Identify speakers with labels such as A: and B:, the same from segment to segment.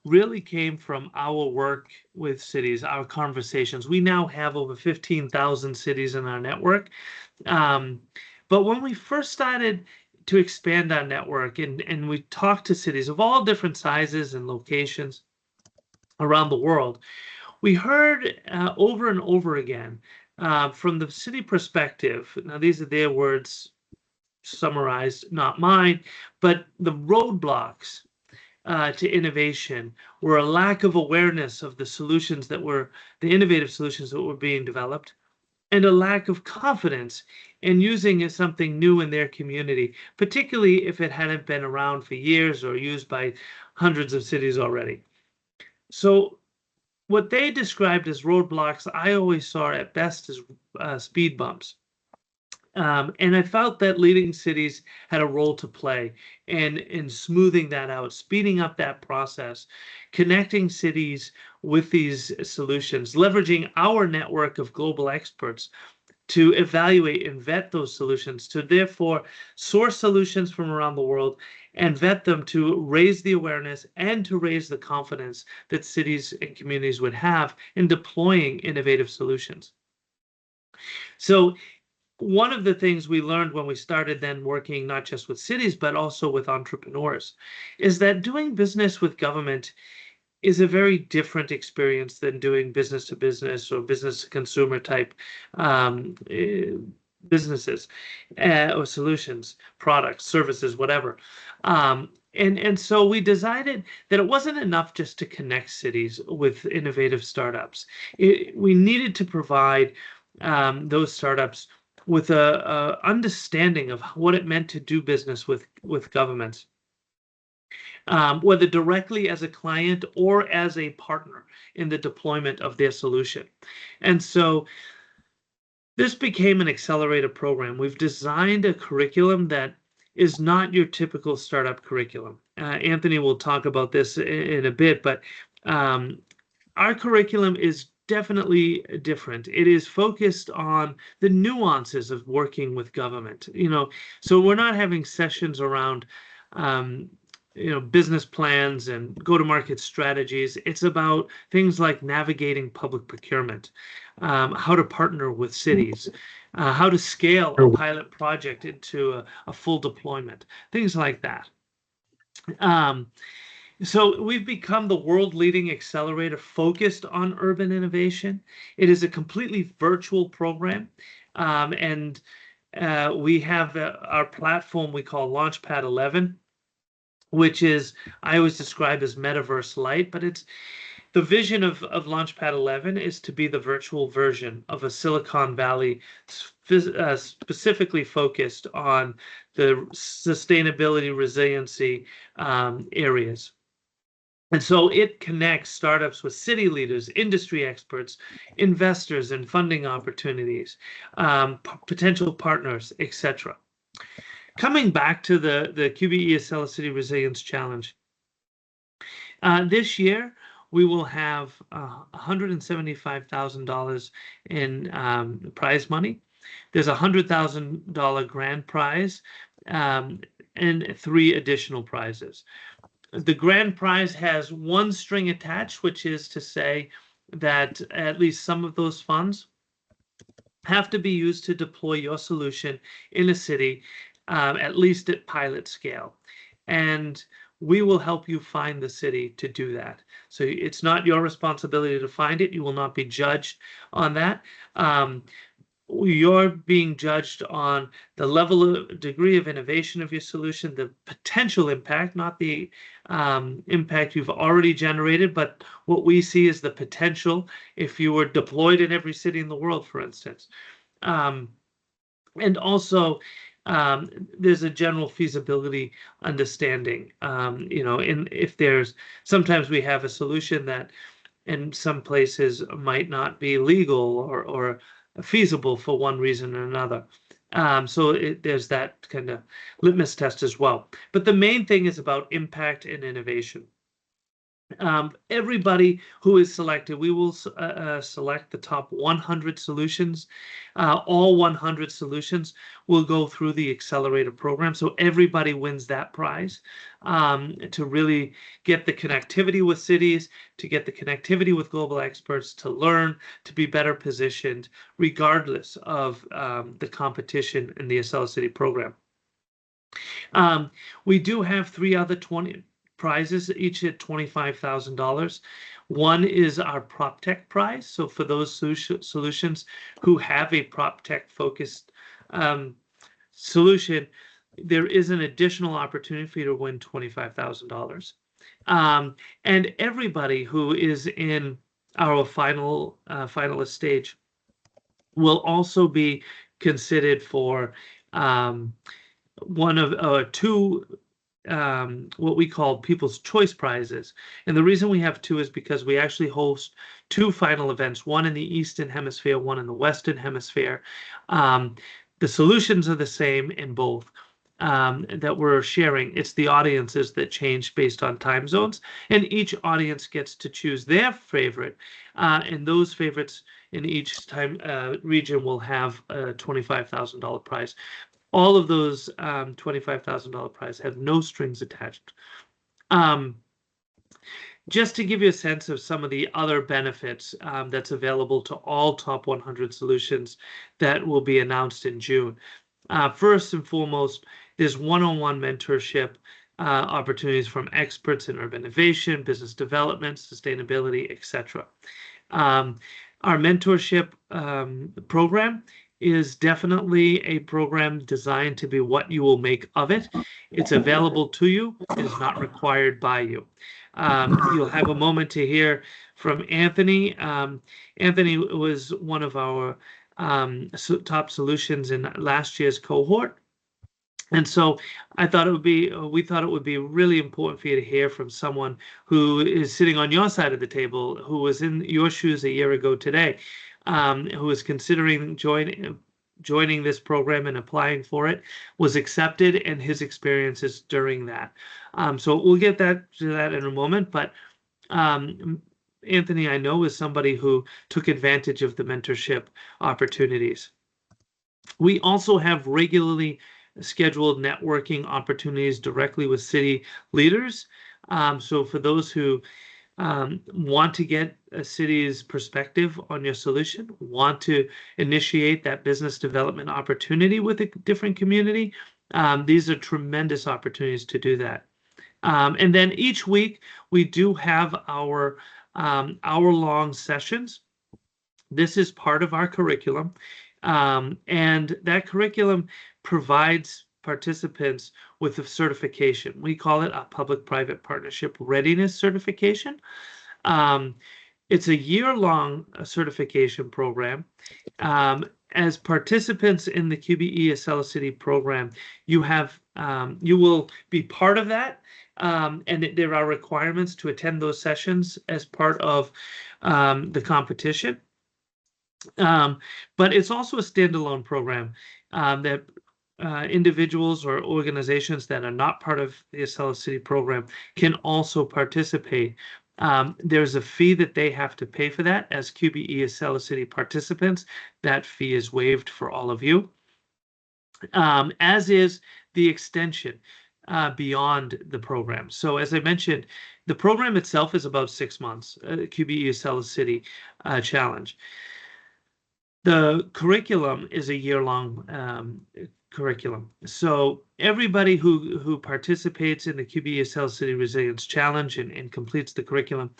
A: really came from our work with cities, our conversations. We now have over 15,000 cities in our network. Um, but when we first started to expand our network and we talked to cities of all different sizes and locations around the world, we heard over and over again from the city perspective. Now, these are their words summarized, not mine, but the roadblocks to innovation were a lack of awareness of the solutions that were the innovative solutions that were being developed, and a lack of confidence in using something new in their community, particularly if it hadn't been around for years or used by hundreds of cities already. So what they described as roadblocks, I always saw at best as speed bumps. And I felt that leading cities had a role to play in smoothing that out, speeding up that process, connecting cities with these solutions, leveraging our network of global experts to evaluate and vet those solutions, to therefore source solutions from around the world and vet them to raise the awareness and to raise the confidence that cities and communities would have in deploying innovative solutions. So one of the things we learned when we started then working not just with cities, but also with entrepreneurs, is that doing business with government is a very different experience than doing business to business or business to consumer type businesses or solutions, products, services, whatever. And so we decided that it wasn't enough just to connect cities with innovative startups. We needed to provide those startups with a understanding of what it meant to do business with governments, whether directly as a client or as a partner in the deployment of their solution. And so this became an accelerator program. We've designed a curriculum that is not your typical startup curriculum. Anthony will talk about this in a bit, but our curriculum is definitely different. It is focused on the nuances of working with government. So we're not having sessions around business plans and go-to-market strategies. It's about things like navigating public procurement, how to partner with cities, how to scale a pilot project into a full deployment, things like that. So we've become the world-leading accelerator focused on urban innovation. It is a completely virtual program, and we have our platform we call Launchpad 11, which is I always describe as Metaverse Lite, but it's the vision of Launchpad 11 is to be the virtual version of a Silicon Valley specifically focused on the sustainability, resiliency areas. And so it connects startups with city leaders, industry experts, investors, and funding opportunities, potential partners, etc. Coming back to the QBE AcceliCITY Resilience Challenge, this year we will have $175,000 in prize money. There's a $100,000 grand prize and 3 additional prizes. The grand prize has one string attached, which is to say that at least some of those funds have to be used to deploy your solution in a city, at least at pilot scale. And we will help you find the city to do that. So it's not your responsibility to find it. You will not be judged on that. You're being judged on the level of degree of innovation of your solution, the potential impact, not the impact you've already generated, but what we see is the potential if you were deployed in every city in the world, for instance. And also, there's a general feasibility understanding. If there's sometimes we have a solution that in some places might not be legal or feasible for one reason or another. So there's that kind of litmus test as well. But the main thing is about impact and innovation. Everybody who is selected, we will select the top 100 solutions. All 100 solutions will go through the accelerator program. So everybody wins that prize to really get the connectivity with cities, to get the connectivity with global experts, to learn, to be better positioned, regardless of the competition in the AcceliCITY program. We do have 3 other 20 prizes, each at $25,000. One is our prop tech prize. So for those solutions who have a prop tech focused solution, there is an additional opportunity for you to win $25,000. And everybody who is in our finalist stage will also be considered for one of 2 what we call People's Choice Prizes. And the reason we have 2 is because we actually host 2 final events, one in the Eastern Hemisphere, one in the Western Hemisphere. The solutions are the same in both that we're sharing. It's the audiences that change based on time zones, and each audience gets to choose their favorite, and those favorites in each time region will have a $25,000 prize. All of those $25,000 prize have no strings attached. Just to give you a sense of some of the other benefits that's available to all top 100 solutions that will be announced in June. First and foremost, there's one-on-one mentorship opportunities from experts in urban innovation, business development, sustainability, etc. Our mentorship program is definitely a program designed to be what you will make of it. It's available to you. It is not required by you. You'll have a moment to hear from Anthony. Anthony was one of our top solutions in last year's cohort. And so we thought it would be really important for you to hear from someone who is sitting on your side of the table, who was in your shoes a year ago today, who is considering joining this program and applying for it, was accepted, and his experiences during that. So we'll get to that in a moment, but Anthony, I know, is somebody who took advantage of the mentorship opportunities. We also have regularly scheduled networking opportunities directly with city leaders. So for those who want to get a city's perspective on your solution, want to initiate that business development opportunity with a different community, these are tremendous opportunities to do that. And then each week we do have our hour-long sessions. This is part of our curriculum, and that curriculum provides participants with a certification. We call it a public-private partnership readiness certification. It's a year-long certification program. As participants in the QBE AcceliCITY program, you will be part of that, and there are requirements to attend those sessions as part of the competition. But it's also a standalone program that individuals or organizations that are not part of the AcceliCITY program can also participate. There's a fee that they have to pay for that. As QBE AcceliCITY participants, that fee is waived for all of you, as is the extension beyond the program. So as I mentioned, the program itself is about 6 months, QBE AcceliCITY challenge. The curriculum is a year-long curriculum. So everybody who participates in the QBE AcceliCITY Resilience Challenge and completes the curriculum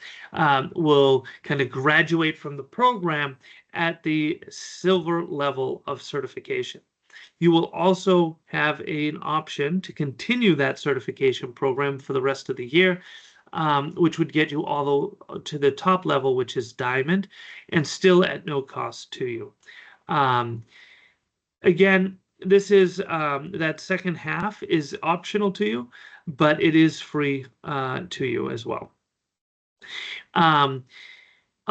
A: will kind of graduate from the program at the silver level of certification. You will also have an option to continue that certification program for the rest of the year, which would get you all to the top level, which is diamond, and still at no cost to you. Again, this is that second half is optional to you, but it is free to you as well.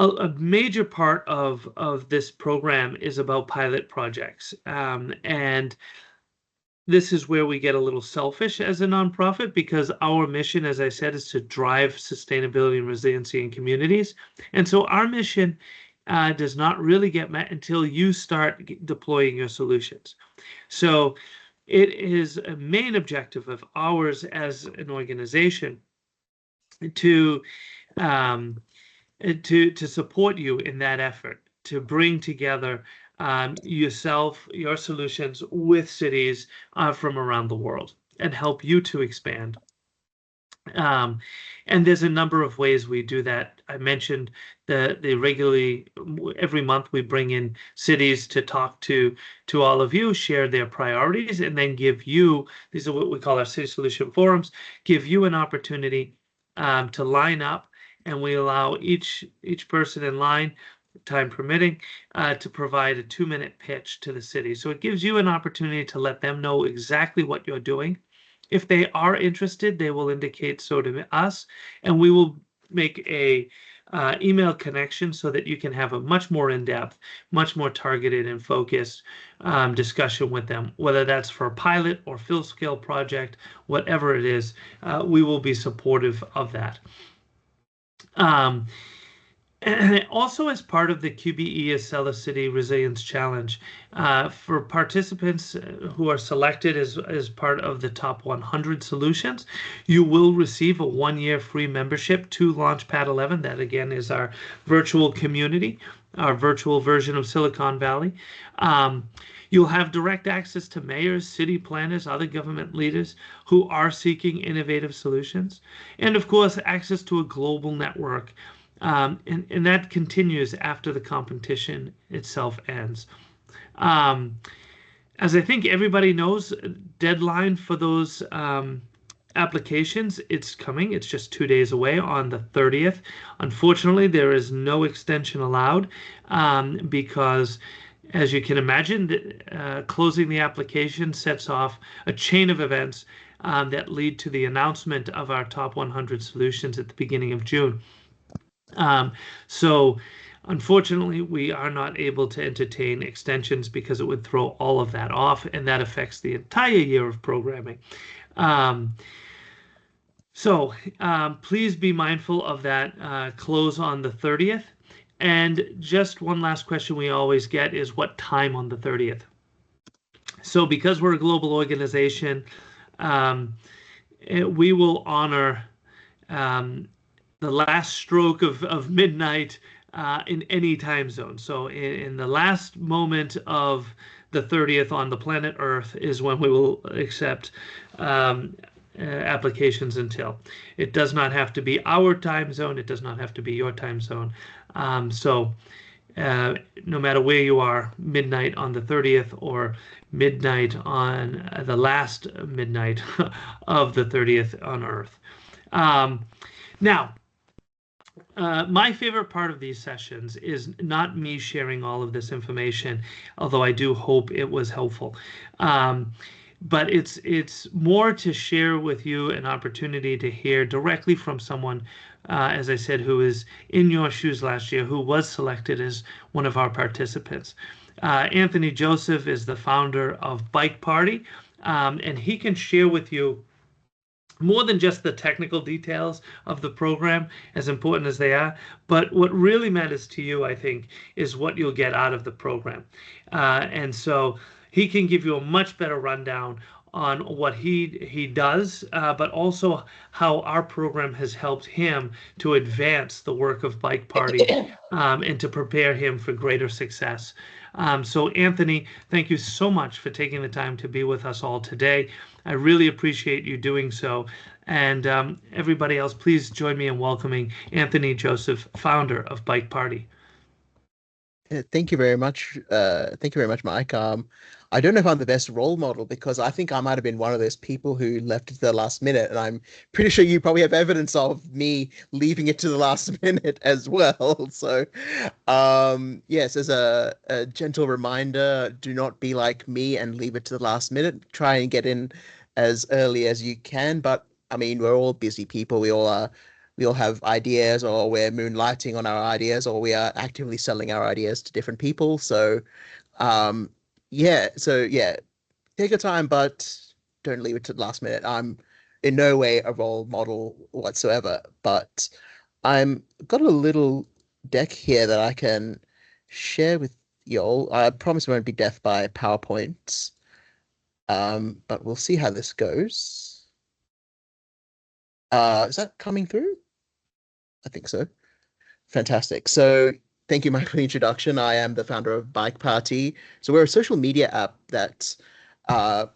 A: A major part of this program is about pilot projects, and this is where we get a little selfish as a nonprofit, because our mission, as I said, is to drive sustainability and resiliency in communities. And so our mission does not really get met until you start deploying your solutions. So it is a main objective of ours as an organization to support you in that effort, to bring together yourself, your solutions with cities from around the world, and help you to expand. And there's a number of ways we do that. I mentioned the regularly, every month we bring in cities to talk to all of you, share their priorities, and then give you, these are what we call our city solution forums, give you an opportunity to line up, and we allow each person in line, time permitting, to provide a 2-minute pitch to the city. So it gives you an opportunity to let them know exactly what you're doing. If they are interested, they will indicate so to us, and we will make a email connection so that you can have a much more in-depth, much more targeted and focused discussion with them, whether that's for a pilot or full-scale project, whatever it is, we will be supportive of that. And also, as part of the QBE AcceliCITY Resilience Challenge, for participants who are selected as part of the top 100 solutions, you will receive a 1-year free membership to Launchpad 11. That, again, is our virtual community, our virtual version of Silicon Valley. You'll have direct access to mayors, city planners, other government leaders who are seeking innovative solutions, and, of course, access to a global network. And that continues after the competition itself ends. As I think everybody knows, deadline for those applications, it's coming. It's just 2 days away on the 30th. Unfortunately, there is no extension allowed because, as you can imagine, closing the application sets off a chain of events that lead to the announcement of our top 100 solutions at the beginning of June. So unfortunately, we are not able to entertain extensions because it would throw all of that off, and that affects the entire year of programming. So please be mindful of that close on the 30th. And just one last question we always get is, what time on the 30th? So because we're a global organization, we will honor the last stroke of midnight in any time zone. So in the last moment of the 30th on the planet Earth is when we will accept applications until. It does not have to be our time zone. It does not have to be your time zone. So no matter where you are, midnight on the 30th or midnight on the last midnight of the 30th on Earth. Now, my favorite part of these sessions is not me sharing all of this information, although I do hope it was helpful. But it's more to share with you an opportunity to hear directly from someone, as I said, who is in your shoes last year, who was selected as one of our participants. Anthony Joseph is the founder of Bike Party, and he can share with you more than just the technical details of the program, as important as they are, but what really matters to you, I think, is what you'll get out of the program. And so he can give you a much better rundown on what he does, but also how our program has helped him to advance the work of Bike Party and to prepare him for greater success. So Anthony, thank you so much for taking the time to be with us all today. I really appreciate you doing so. And everybody else, please join me in welcoming Anthony Joseph, founder of Bike Party.
B: Thank you very much. Thank you very much, Mike. I don't know if I'm the best role model because I think I might have been one of those people who left it to the last minute, and I'm pretty sure you probably have evidence of me leaving it to the last minute as well. So, yes, as a gentle reminder, do not be like me and leave it to the last minute. Try and get in as early as you can. But I mean, we're all busy people. We all have ideas, or we're moonlighting on our ideas, or we are actively selling our ideas to different people. So, yeah. take your time, but don't leave it to the last minute. I'm in no way a role model whatsoever, but I'm got a little deck here that I can share with y'all. I promise it won't be death by PowerPoint, but we'll see how this goes. Is that coming through? I think so. Fantastic. So thank you, Mike, for the introduction. I am the founder of Bike Party. So we're a social media app that uh,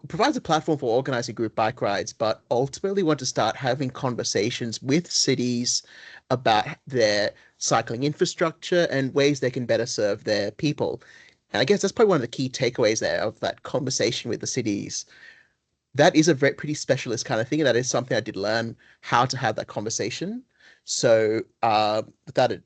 B: provides a platform for organizing group bike rides, but ultimately want to start having conversations with cities about their cycling infrastructure and ways they can better serve their people. And I guess that's probably one of the key takeaways there of that conversation with the cities. That is a very pretty specialist kind of thing, and that is something I did learn how to have that conversation. So with that,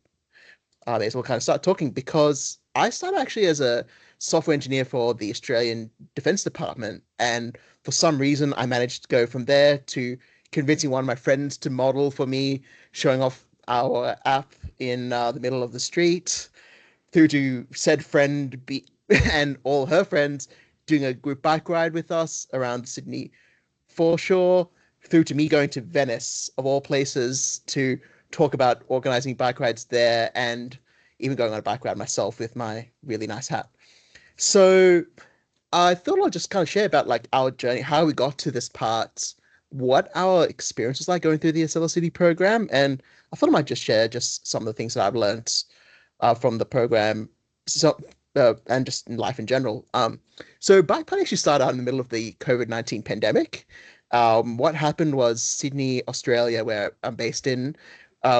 B: I may as well kind of start talking because I started actually as a software engineer for the Australian Defence Department, and for some reason I managed to go from there to convincing one of my friends to model for me, showing off our app in the middle of the street, through to said friend be and all her friends doing a group bike ride with us around Sydney foreshore, through to me going to Venice, of all places, to talk about organizing bike rides there and even going on a bike ride myself with my really nice hat. So I thought I'd just kind of share about like our journey, how we got to this part, what our experience was like going through the AcceliCITY program, and I thought I might just share just some of the things that I've learned from the program, so and just in life in general. So Bike Party actually started out in the middle of the COVID-19 pandemic. What happened was Sydney, Australia, where I'm based in,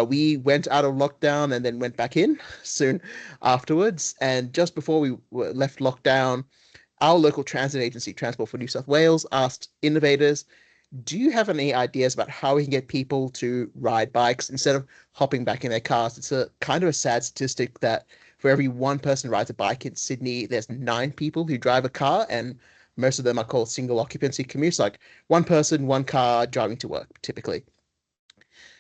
B: we went out of lockdown and then went back in soon afterwards. And just before we left lockdown, our local transit agency, Transport for New South Wales, asked innovators, do you have any ideas about how we can get people to ride bikes instead of hopping back in their cars? It's a kind of a sad statistic that for every one person who rides a bike in Sydney, there's 9 people who drive a car, and most of them are called single occupancy commutes, like one person, one car driving to work, typically.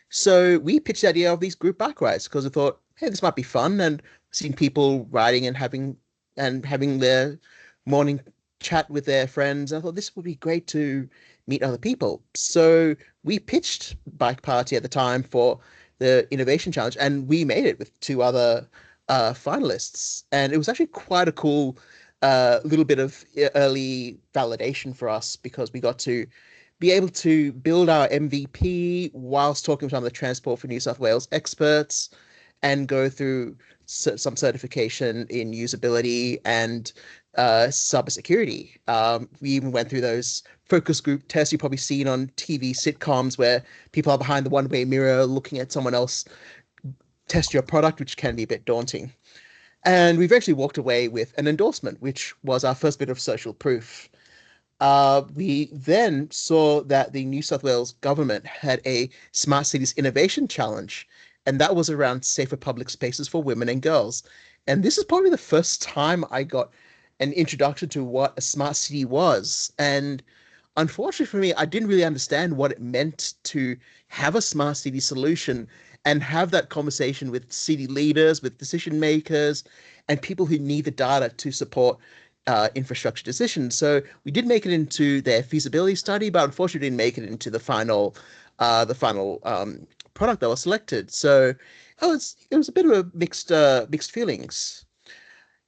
B: So we pitched the idea of these group bike rides because we thought, hey, this might be fun, and seeing people riding and having their morning chat with their friends. I thought this would be great to meet other people. So we pitched Bike Party at the time for the Innovation Challenge, and we made it with 2 other finalists. And it was actually quite a cool little bit of early validation for us because we got to be able to build our MVP whilst talking to some of the Transport for New South Wales experts and go through some certification in usability and cybersecurity. We even went through those focus group tests you've probably seen on TV sitcoms where people are behind the one-way mirror looking at someone else test your product, which can be a bit daunting. And we've actually walked away with an endorsement, which was our first bit of social proof. We then saw that the New South Wales government had a Smart Cities Innovation Challenge, and that was around safer public spaces for women and girls. And this is probably the first time I got an introduction to what a smart city was. And unfortunately for me, I didn't really understand what it meant to have a smart city solution and have that conversation with city leaders, with decision makers, and people who need the data to support infrastructure decisions. So we did make it into their feasibility study, but unfortunately didn't make it into the final product that was selected. So it was a bit of a mixed feelings.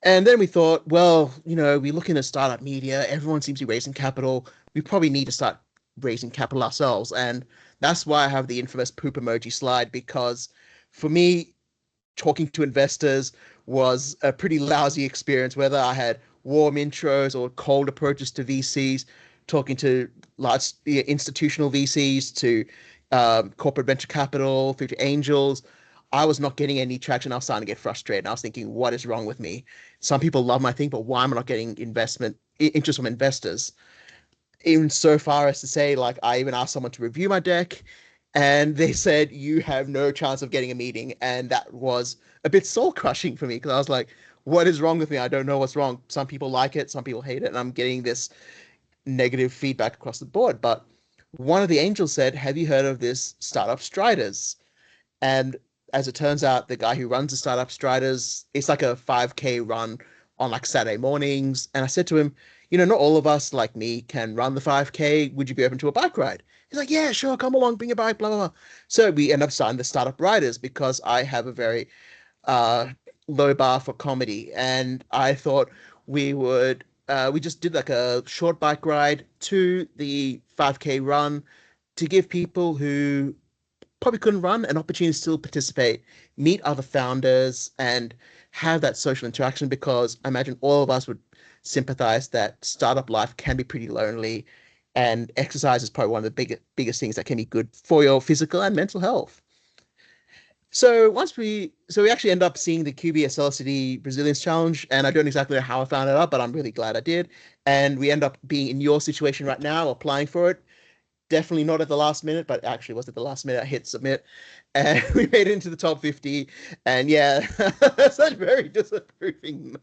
B: And then we thought, well, we look into startup media, everyone seems to be raising capital. We probably need to start raising capital ourselves. And that's why I have the infamous poop emoji slide, because for me, talking to investors was a pretty lousy experience, whether I had warm intros or cold approaches to VCs, talking to large institutional VCs, to corporate venture capital, through to angels. I was not getting any traction. I was starting to get frustrated. I was thinking, what is wrong with me? Some people love my thing, but why am I not getting interest from investors? Even so far as to say, like, I even asked someone to review my deck, and they said, you have no chance of getting a meeting. And that was a bit soul crushing for me because I was like, what is wrong with me? I don't know what's wrong. Some people like it, some people hate it, and I'm getting this negative feedback across the board. But one of the angels said, have you heard of this startup Striders? And as it turns out, the guy who runs the startup Striders, it's like a 5K run on like Saturday mornings. And I said to him, not all of us like me can run the 5K. Would you be open to a bike ride? He's like, yeah, sure, come along, bring a bike, blah, blah, blah. So we end up starting the Startup Riders because I have a very uh, low bar for comedy. And I thought we just did like a short bike ride to the 5K run to give people who probably couldn't run an opportunity to still participate, meet other founders, and have that social interaction because I imagine all of us would sympathize that startup life can be pretty lonely and exercise is probably one of the biggest things that can be good for your physical and mental health. So we actually end up seeing the QBE AcceliCITY Resilience Challenge, and I don't exactly know how I found it out, but I'm really glad I did. And we end up being in your situation right now, applying for it. Definitely not at the last minute, but actually was at the last minute. I hit submit, and we made it into the top 50. And yeah, that's a very disapproving.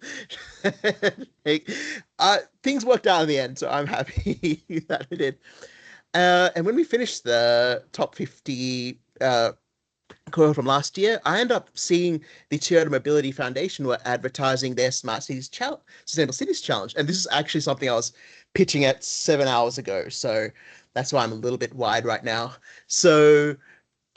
B: Like, things worked out in the end, so I'm happy that we did. And when we finished the top 50 quote from last year, I ended up seeing the Toyota Mobility Foundation were advertising their Smart Cities Challenge, Sustainable Cities Challenge, and this is actually something I was pitching at 7 hours ago. So that's why I'm a little bit wide right now. So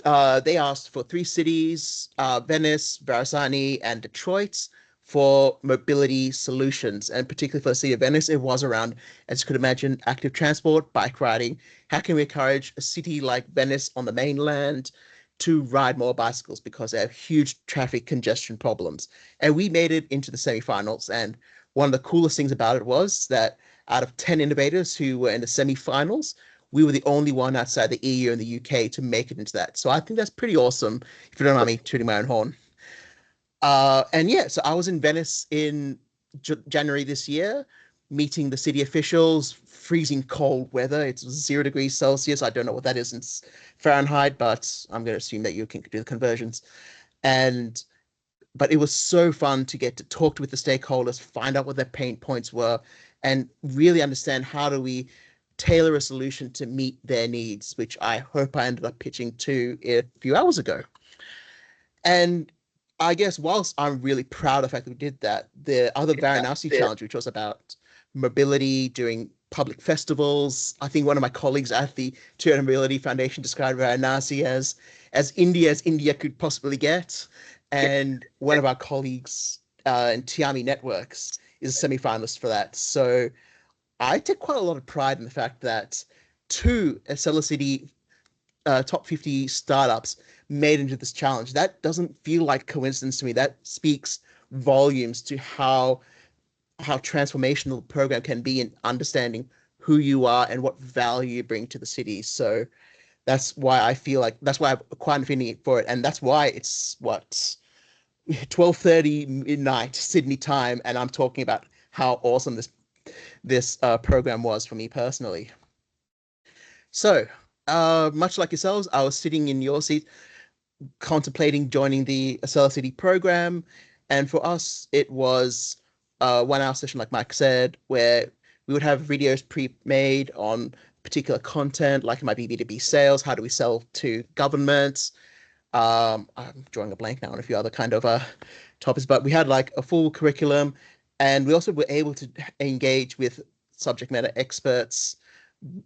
B: they asked for three cities, Venice, Verasani, and Detroit, for mobility solutions. And particularly for the city of Venice, it was around, as you could imagine, active transport, bike riding. How can we encourage a city like Venice on the mainland to ride more bicycles because they have huge traffic congestion problems? And we made it into the semifinals. And one of the coolest things about it was that out of 10 innovators who were in the semifinals, we were the only one outside the EU and the UK to make it into that. So I think that's pretty awesome, if you don't mind me tooting my own horn. And yeah, so I was in Venice in January this year, meeting the city officials, freezing cold weather. It's 0 degrees Celsius. I don't know what that is in Fahrenheit, but I'm going to assume that you can do the conversions. And but it was so fun to get to talk with the stakeholders, find out what their pain points were, and really understand how do we tailor a solution to meet their needs, which I hope I ended up pitching to a few hours ago. And I guess whilst I'm really proud of the fact that we did that, the other Varanasi challenge, which was about mobility during public festivals, I think one of my colleagues at the Toyota Mobility Foundation described Varanasi as India could possibly get. And one of our colleagues in Tiami Networks is a semi-finalist for that. So I take quite a lot of pride in the fact that two AcceliCITY top 50 startups made into this challenge. That doesn't feel like coincidence to me. That speaks volumes to how transformational the program can be in understanding who you are and what value you bring to the city. So that's why I feel like that's why I've quite an affinity for it, and that's why it's what 12:30 midnight Sydney time, and I'm talking about how awesome this program was for me personally. So, much like yourselves, I was sitting in your seat contemplating joining the AcceliCITY program. And for us, it was a 1 hour session, like Mike said, where we would have videos pre-made on particular content, like it might be B2B sales, how do we sell to governments? I'm drawing a blank now on a few other kind of topics, but we had like a full curriculum, and we also were able to engage with subject matter experts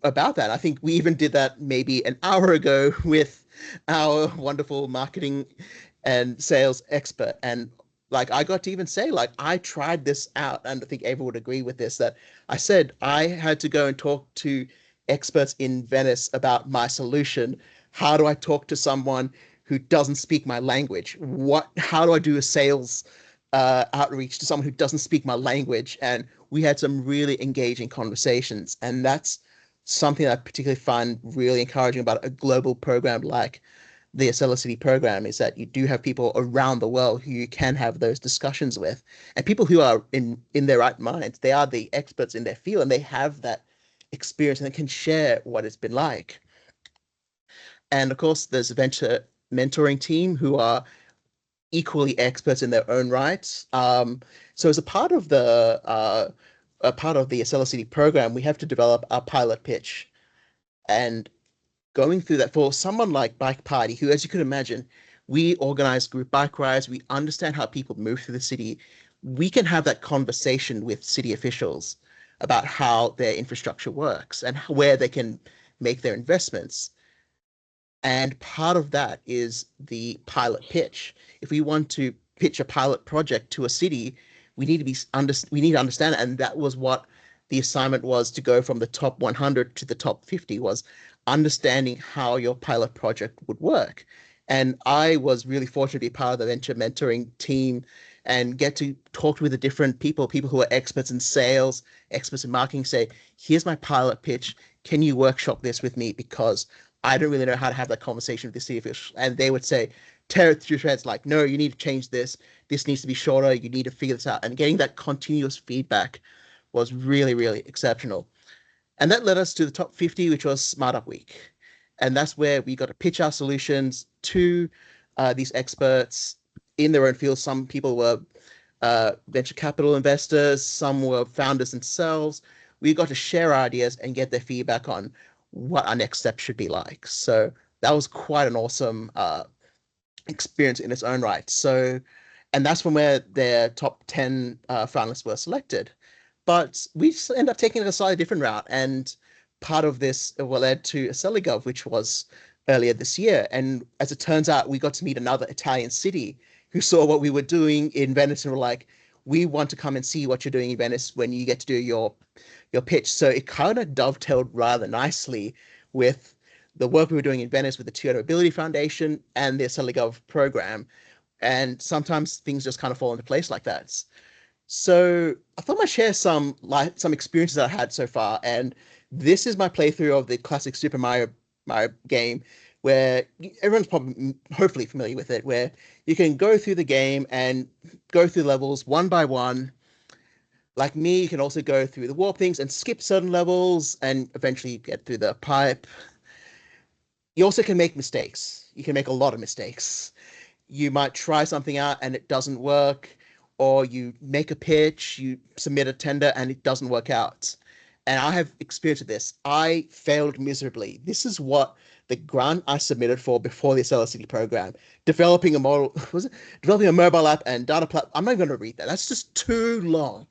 B: about that. I think we even did that maybe an hour ago with our wonderful marketing and sales expert. And like I got to even say, like, I tried this out, and I think everyone would agree with this, that I said I had to go and talk to experts in Venice about my solution. How do I talk to someone who doesn't speak my language? How do I do a sales outreach to someone who doesn't speak my language? And we had some really engaging conversations, and that's something that I particularly find really encouraging about a global program like the AcceliCITY program, is that you do have people around the world who you can have those discussions with, and people who are in their right minds. They are the experts in their field, and they have that experience, and they can share what it's been like. And of course, there's a venture mentoring team who are equally experts in their own rights. So as a part of the AcceliCITY program, we have to develop a pilot pitch. And going through that for someone like Bike Party, who, as you can imagine, we organize group bike rides, we understand how people move through the city, we can have that conversation with city officials. about how their infrastructure works and where they can make their investments. And part of that is the pilot pitch. If we want to pitch a pilot project to a city, we need to understand it. And that was what the assignment was, to go from the top 100 to the top 50, was understanding how your pilot project would work. And I was really fortunate to be part of the venture mentoring team and get to talk with the different people who are experts in sales, experts in marketing, say, here's my pilot pitch. Can you workshop this with me? Because I don't really know how to have that conversation with the city officials. And they would say, tear it through shreds, like, no, you need to change this. This needs to be shorter. You need to figure this out. And getting that continuous feedback was really, really exceptional. And that led us to the top 50, which was Smart Up Week. And that's where we got to pitch our solutions to these experts in their own field. Some people were venture capital investors, some were founders themselves. We got to share our ideas and get their feedback on what our next step should be like. So that was quite an awesome experience in its own right. So, and that's from where their top 10 finalists were selected. But we just ended up taking it a slightly different route. And part of this led to AcceliGov, which was earlier this year. And as it turns out, we got to meet another Italian city who saw what we were doing in Venice and were like, we want to come and see what you're doing in Venice when you get to do your pitch. So it kind of dovetailed rather nicely with the work we were doing in Venice with the Toyota Mobility Foundation and the AcceliGov program. And sometimes things just kind of fall into place like that. So I thought I'd share some experiences that I had so far. And this is my playthrough of the classic Super Mario game, where everyone's probably hopefully familiar with it, where you can go through the game and go through levels one by one. Like me, you can also go through the warp things and skip certain levels and eventually get through the pipe. You also can make mistakes. You can make a lot of mistakes. You might try something out and it doesn't work, or you make a pitch, you submit a tender and it doesn't work out. And I have experienced this. I failed miserably. This is what the grant I submitted for before the AcceliCITY program, developing a model, was it developing a mobile app and data platform. I'm not going to read that. That's just too long.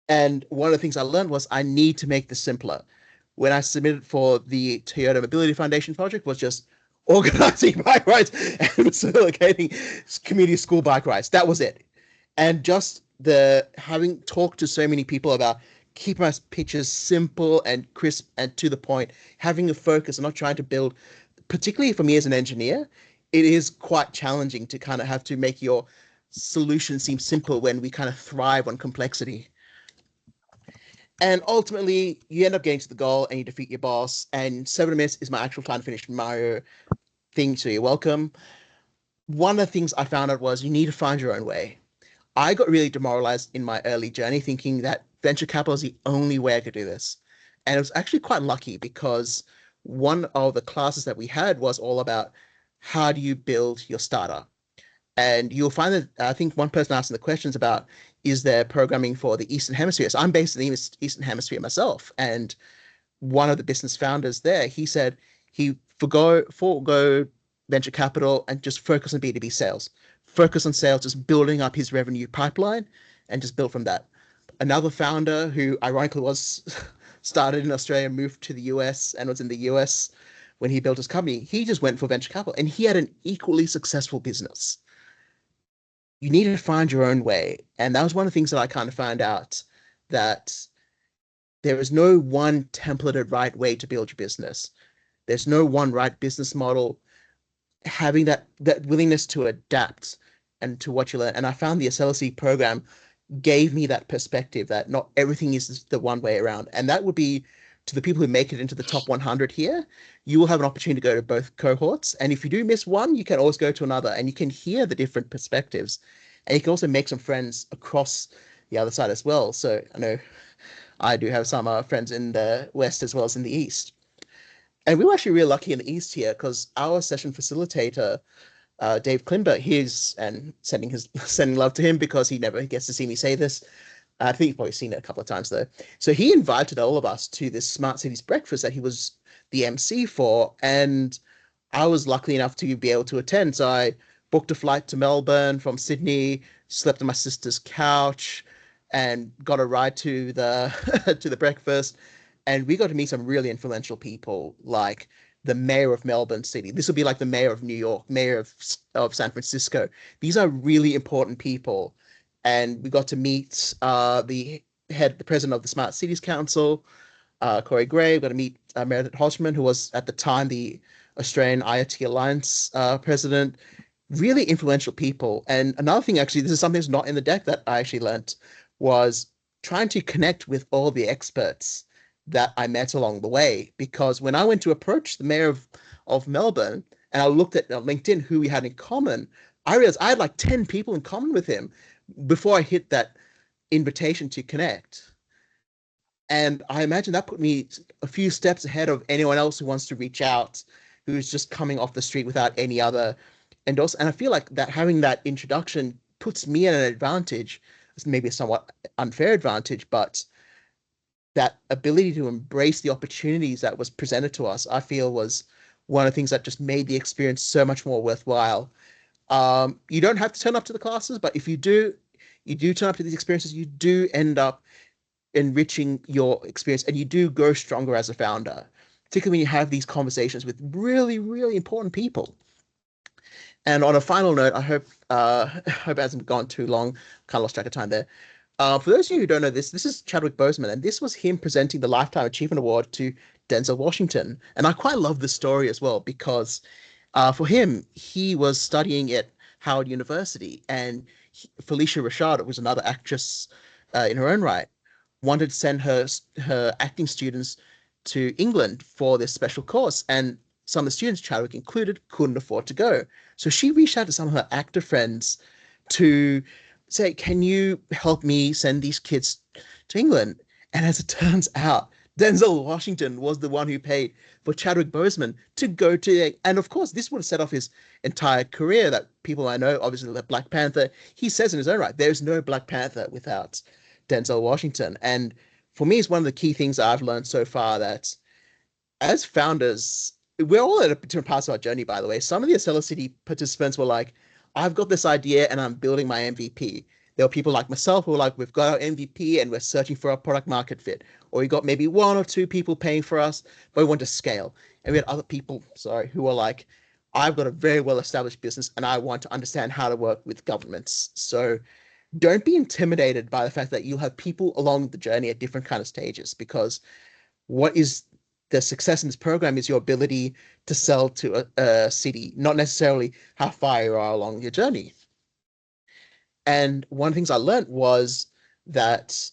B: And one of the things I learned was I need to make this simpler. When I submitted for the Toyota Mobility Foundation project, was just organizing bike rides and facilitating community school bike rides. That was it. And just the having talked to so many people about keeping my pitches simple and crisp and to the point, having a focus and not trying to build, particularly for me as an engineer, it is quite challenging to kind of have to make your solution seem simple when we kind of thrive on complexity. And ultimately, you end up getting to the goal and you defeat your boss. And 7 minutes is my actual time to finish Mario thing, so you're welcome. One of the things I found out was you need to find your own way. I got really demoralized in my early journey thinking that venture capital is the only way I could do this. And it was actually quite lucky because one of the classes that we had was all about how do you build your startup? And you'll find that I think one person asking the questions about, is there programming for the Eastern Hemisphere? So I'm based in the Eastern Hemisphere myself. And one of the business founders there, he said he forgo venture capital and just focus on B2B sales. Focus on sales, just building up his revenue pipeline and just build from that. Another founder who ironically was started in Australia, moved to the US and was in the US when he built his company, he just went for venture capital and he had an equally successful business. You need to find your own way. And that was one of the things that I kind of found out, that there is no one templated right way to build your business. There's no one right business model. Having that willingness to adapt and to what you learn. And I found the AcceliCITY program gave me that perspective that not everything is the one way around. And that would be to the people who make it into the top 100 here. You will have an opportunity to go to both cohorts. And if you do miss one, you can always go to another and you can hear the different perspectives. And you can also make some friends across the other side as well. So I know I do have some friends in the West as well as in the East. And we were actually really lucky in the East here because our session facilitator, Dave Klimber, and sending love to him because he never gets to see me say this. I think you've probably seen it a couple of times though. So he invited all of us to this Smart Cities breakfast that he was the MC for, and I was lucky enough to be able to attend. So I booked a flight to Melbourne from Sydney, slept on my sister's couch, and got a ride to the to the breakfast, and we got to meet some really influential people, like the mayor of Melbourne City. This will be like the mayor of New York, mayor of San Francisco. These are really important people, and we got to meet the president of the Smart Cities Council, Corey Gray. We got to meet Meredith Hodgman, who was at the time the Australian IoT Alliance president. Really influential people. And another thing, actually, this is something that's not in the deck that I actually learnt, was trying to connect with all the experts that I met along the way. Because when I went to approach the mayor of Melbourne and I looked at LinkedIn who we had in common, I realized I had like 10 people in common with him before I hit that invitation to connect. And I imagine that put me a few steps ahead of anyone else who wants to reach out, who's just coming off the street without any other endorsement. And I feel like that having that introduction puts me at an advantage. It's maybe a somewhat unfair advantage, but that ability to embrace the opportunities that was presented to us, I feel was one of the things that just made the experience so much more worthwhile. You don't have to turn up to the classes, but if you do turn up to these experiences, you do end up enriching your experience and you do grow stronger as a founder, particularly when you have these conversations with really, really important people. And on a final note, I hope hope it hasn't gone too long. Kind of lost track of time there. For those of you who don't know this is Chadwick Boseman, and this was him presenting the Lifetime Achievement Award to Denzel Washington. And I quite love this story as well because for him, he was studying at Howard University, and Felicia Rashad, who was another actress in her own right, wanted to send her acting students to England for this special course, and some of the students, Chadwick included, couldn't afford to go. So she reached out to some of her actor friends to say, "Can you help me send these kids to England?" And as it turns out, Denzel Washington was the one who paid for Chadwick Boseman to go to, and of course, this would have set off his entire career. That people I know, obviously, the Black Panther. He says in his own right, "There's no Black Panther without Denzel Washington." And for me, it's one of the key things I've learned so far that as founders, we're all at different parts of our journey, by the way. Some of the AcceliCITY participants were like, "I've got this idea and I'm building my MVP." There were people like myself who were like, "We've got our MVP and we're searching for our product market fit." Or we got maybe one or two people paying for us, but we want to scale. And we had other people, who were like, "I've got a very well established business and I want to understand how to work with governments." So don't be intimidated by the fact that you'll have people along the journey at different kind of stages, because what is the success in this program is your ability to sell to a city, not necessarily how far you are along your journey. And one of the things I learned was that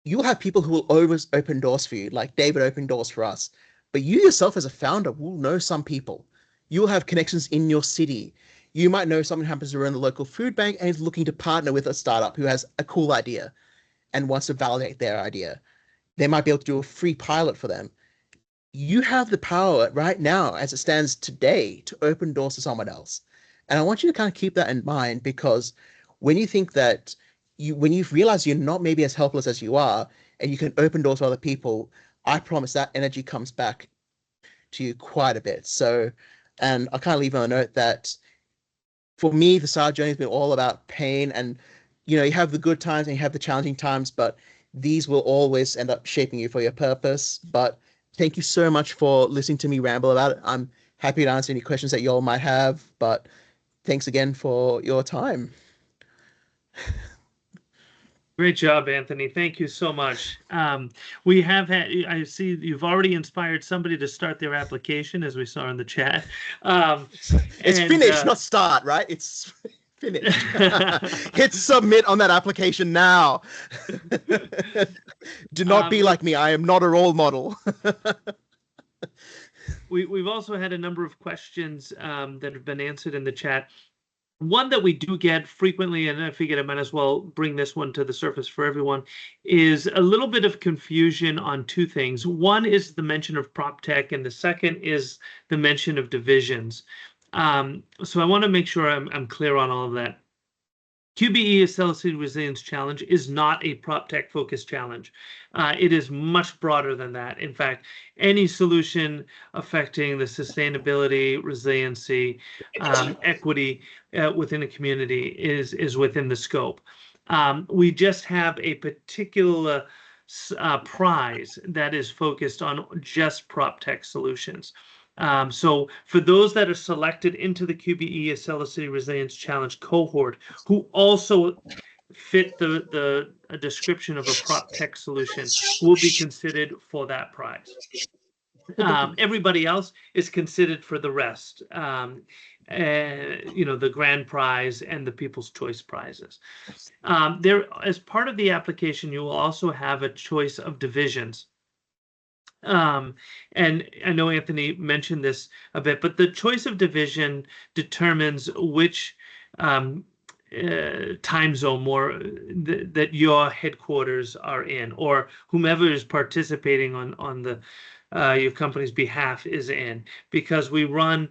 B: you'll have people who will always open doors for you, like David opened doors for us. But you yourself as a founder will know some people. You'll have connections in your city. You might know someone who happens to run the local food bank and is looking to partner with a startup who has a cool idea and wants to validate their idea. They might be able to do a free pilot for them. You have the power right now, as it stands today, to open doors to someone else. And I want you to kind of keep that in mind, because when you think that when you realize you're not maybe as helpless as you are, and you can open doors to other people, I promise that energy comes back to you quite a bit. So, and I kind of leave on a note that for me, the startup journey has been all about pain, and you have the good times and you have the challenging times, but these will always end up shaping you for your purpose. But thank you so much for listening to me ramble about it. I'm happy to answer any questions that you all might have, but thanks again for your time.
A: Great job, Anthony. Thank you so much. We have had, I see you've already inspired somebody to start their application, as we saw in the chat.
B: It's finished, not start, right? It's finished. Hit submit on that application now. Do not be like me. I am not a role model.
A: We've also had a number of questions that have been answered in the chat. One that we do get frequently, and I figured I might as well bring this one to the surface for everyone, is a little bit of confusion on two things. One is the mention of prop tech, and the second is the mention of divisions. So I want to make sure I'm clear on all of that. QBE AcceliCITY Resilience Challenge is not a prop tech focused challenge. It is much broader than that. In fact, any solution affecting the sustainability, resiliency, equity within a community is within the scope. We just have a particular prize that is focused on just prop tech solutions. So for those that are selected into the QBE AcceliCITY Resilience Challenge cohort, who also fit the description of a prop tech solution, will be considered for that prize. Everybody else is considered for the rest, the grand prize and the People's Choice prizes. There, as part of the application, you will also have a choice of divisions. And I know Anthony mentioned this a bit, but the choice of division determines which time zone that your headquarters are in, or whomever is participating on the your company's behalf is in, because we run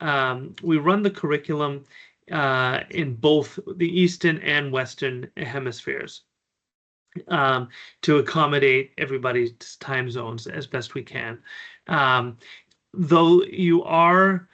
A: the curriculum in both the Eastern and Western hemispheres to accommodate everybody's time zones as best we can. Though you are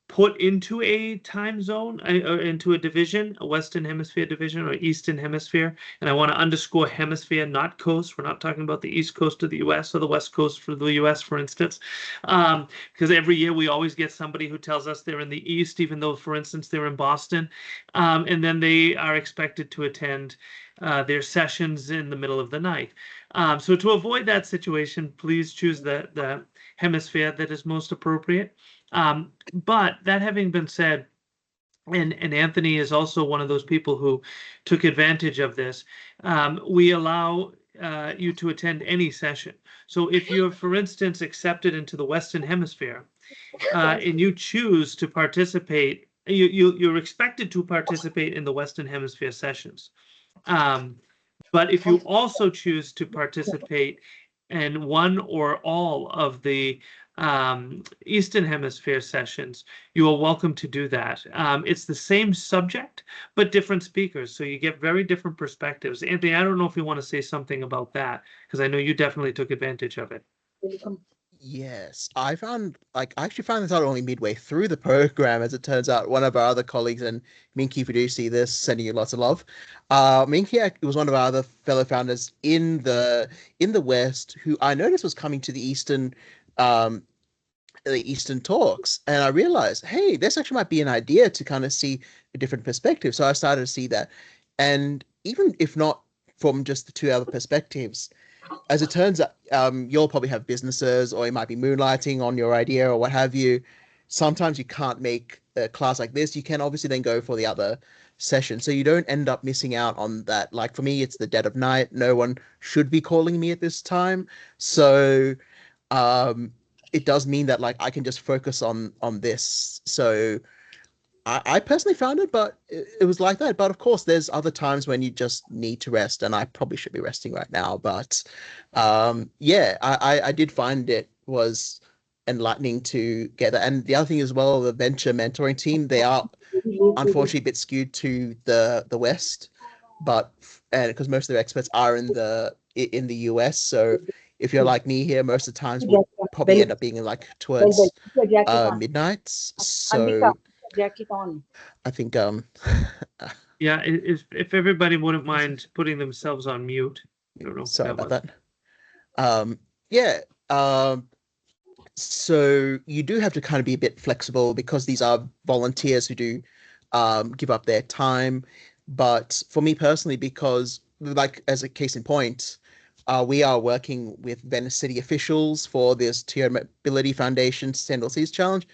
A: put into a time zone or into a division, a Western Hemisphere division or Eastern Hemisphere. And I want to underscore hemisphere, not coast. We're not talking about the East Coast of the US or the West Coast for the US, for instance, because every year we always get somebody who tells us they're in the East, even though, for instance, they're in Boston. And then they are expected to attend their sessions in the middle of the night. So to avoid that situation, please choose the hemisphere that is most appropriate. But that having been said, and Anthony is also one of those people who took advantage of this, we allow you to attend any session. So if you're, for instance, accepted into the Western Hemisphere and you choose to participate, you're expected to participate in the Western Hemisphere sessions. But if you also choose to participate in one or all of the Eastern Hemisphere sessions, you are welcome to do that. It's the same subject, but different speakers, so you get very different perspectives. Anthony, I don't know if you want to say something about that, because I know you definitely took advantage of it.
B: Yes, I actually found this out only midway through the program. As it turns out, one of our other colleagues, and Minky, if you do see this, sending you lots of love. Minky was one of our other fellow founders in the West, who I noticed was coming to um, the Eastern talks, and I realized, hey, this actually might be an idea to kind of see a different perspective. So I started to see that, and even if not from just the two other perspectives, as it turns out, you'll probably have businesses, or you might be moonlighting on your idea or what have you. Sometimes you can't make a class like this. You can obviously then go for the other session, so you don't end up missing out on that. Like for me, it's the dead of night. No one should be calling me at this time, so it does mean that like I can just focus on this. So I personally found it, but it was like that. But of course, there's other times when you just need to rest, and I probably should be resting right now. But yeah, I did find it was enlightening to get that. And the other thing as well, the venture mentoring team, they are unfortunately a bit skewed to the West, but and because most of their experts are in the US, so if you're like me here, most of the times we'll probably end up being like towards midnights. So I think
A: Yeah, if everybody wouldn't mind putting themselves on mute. I don't know.
B: Sorry about that. Yeah. So you do have to kind of be a bit flexible because these are volunteers who do give up their time. But for me personally, because like as a case in point, we are working with Venice City officials for this Tier Mobility Foundation Central Seas Challenge.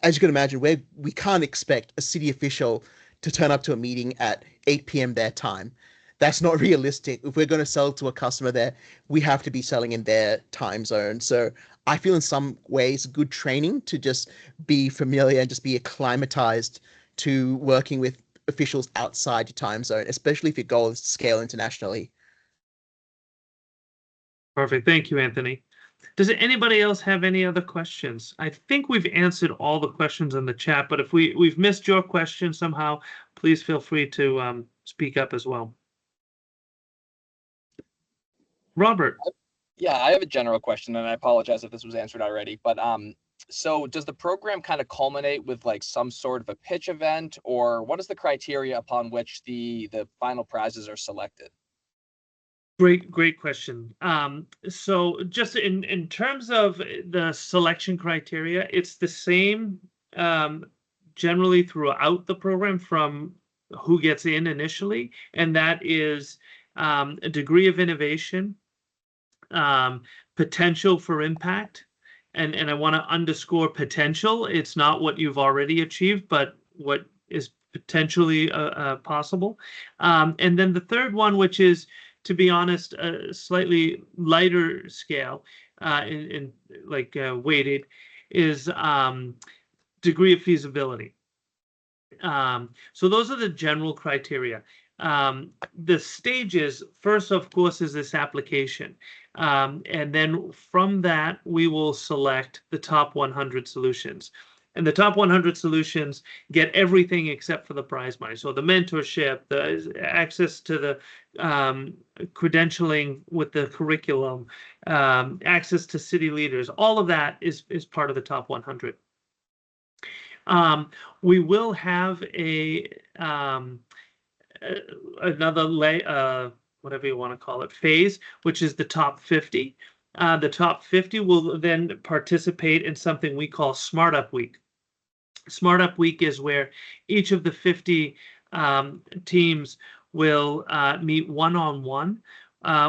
B: As you can imagine, we can't expect a city official to turn up to a meeting at 8 p.m. their time. That's not realistic. If we're going to sell to a customer there, we have to be selling in their time zone. So I feel in some ways good training to just be familiar and just be acclimatized to working with officials outside your time zone, especially if your goal is to scale internationally.
A: Perfect. Thank you, Anthony. Does anybody else have any other questions? I think we've answered all the questions in the chat, but if we've missed your question somehow, please feel free to speak up as well. Robert.
C: Yeah, I have a general question, and I apologize if this was answered already. But So does the program kind of culminate with like some sort of a pitch event, or what is the criteria upon which the final prizes are selected?
A: Great question. So just in terms of the selection criteria, it's the same generally throughout the program from who gets in initially, and that is a degree of innovation, potential for impact, and I want to underscore potential. It's not what you've already achieved, but what is potentially possible. And then the third one, which is, to be honest, a slightly lighter scale, in like weighted, is degree of feasibility. So those are the general criteria. The stages, first, of course, is this application. And then from that, we will select the top 100 solutions. And the top 100 solutions get everything except for the prize money. So the mentorship, the access to the credentialing with the curriculum, access to city leaders, all of that is part of the top 100. We will have another whatever you want to call it, phase, which is the top 50. The top 50 will then participate in something we call Smart Up Week. Smart Up Week is where each of the 50 teams will meet one-on-one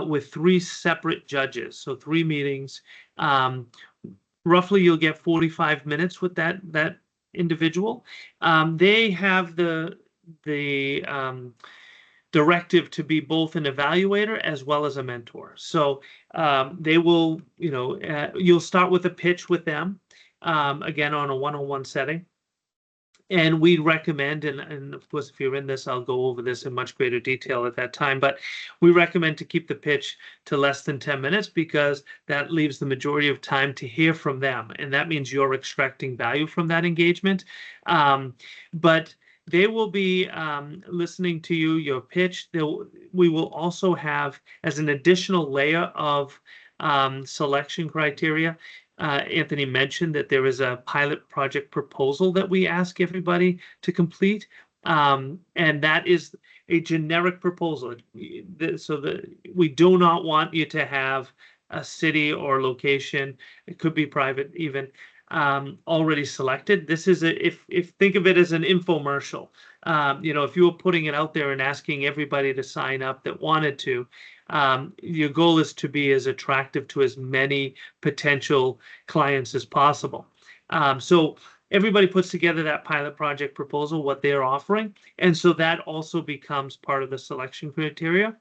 A: with 3 separate judges. So 3 meetings. Roughly, you'll get 45 minutes with that individual. They have the directive to be both an evaluator as well as a mentor. So they will, you'll start with a pitch with them, again on a one-on-one setting. And we recommend, and of course, if you're in this, I'll go over this in much greater detail at that time, but we recommend to keep the pitch to less than 10 minutes because that leaves the majority of time to hear from them. And that means you're extracting value from that engagement. But they will be listening to you, your pitch. We will also have, as an additional layer of selection criteria, Anthony mentioned that there is a pilot project proposal that we ask everybody to complete, and that is a generic proposal. So that we do not want you to have a city or location, it could be private even, already selected. This is if think of it as an infomercial. If you were putting it out there and asking everybody to sign up that wanted to, your goal is to be as attractive to as many potential clients as possible. So everybody puts together that pilot project proposal, what they're offering, and so that also becomes part of the selection criteria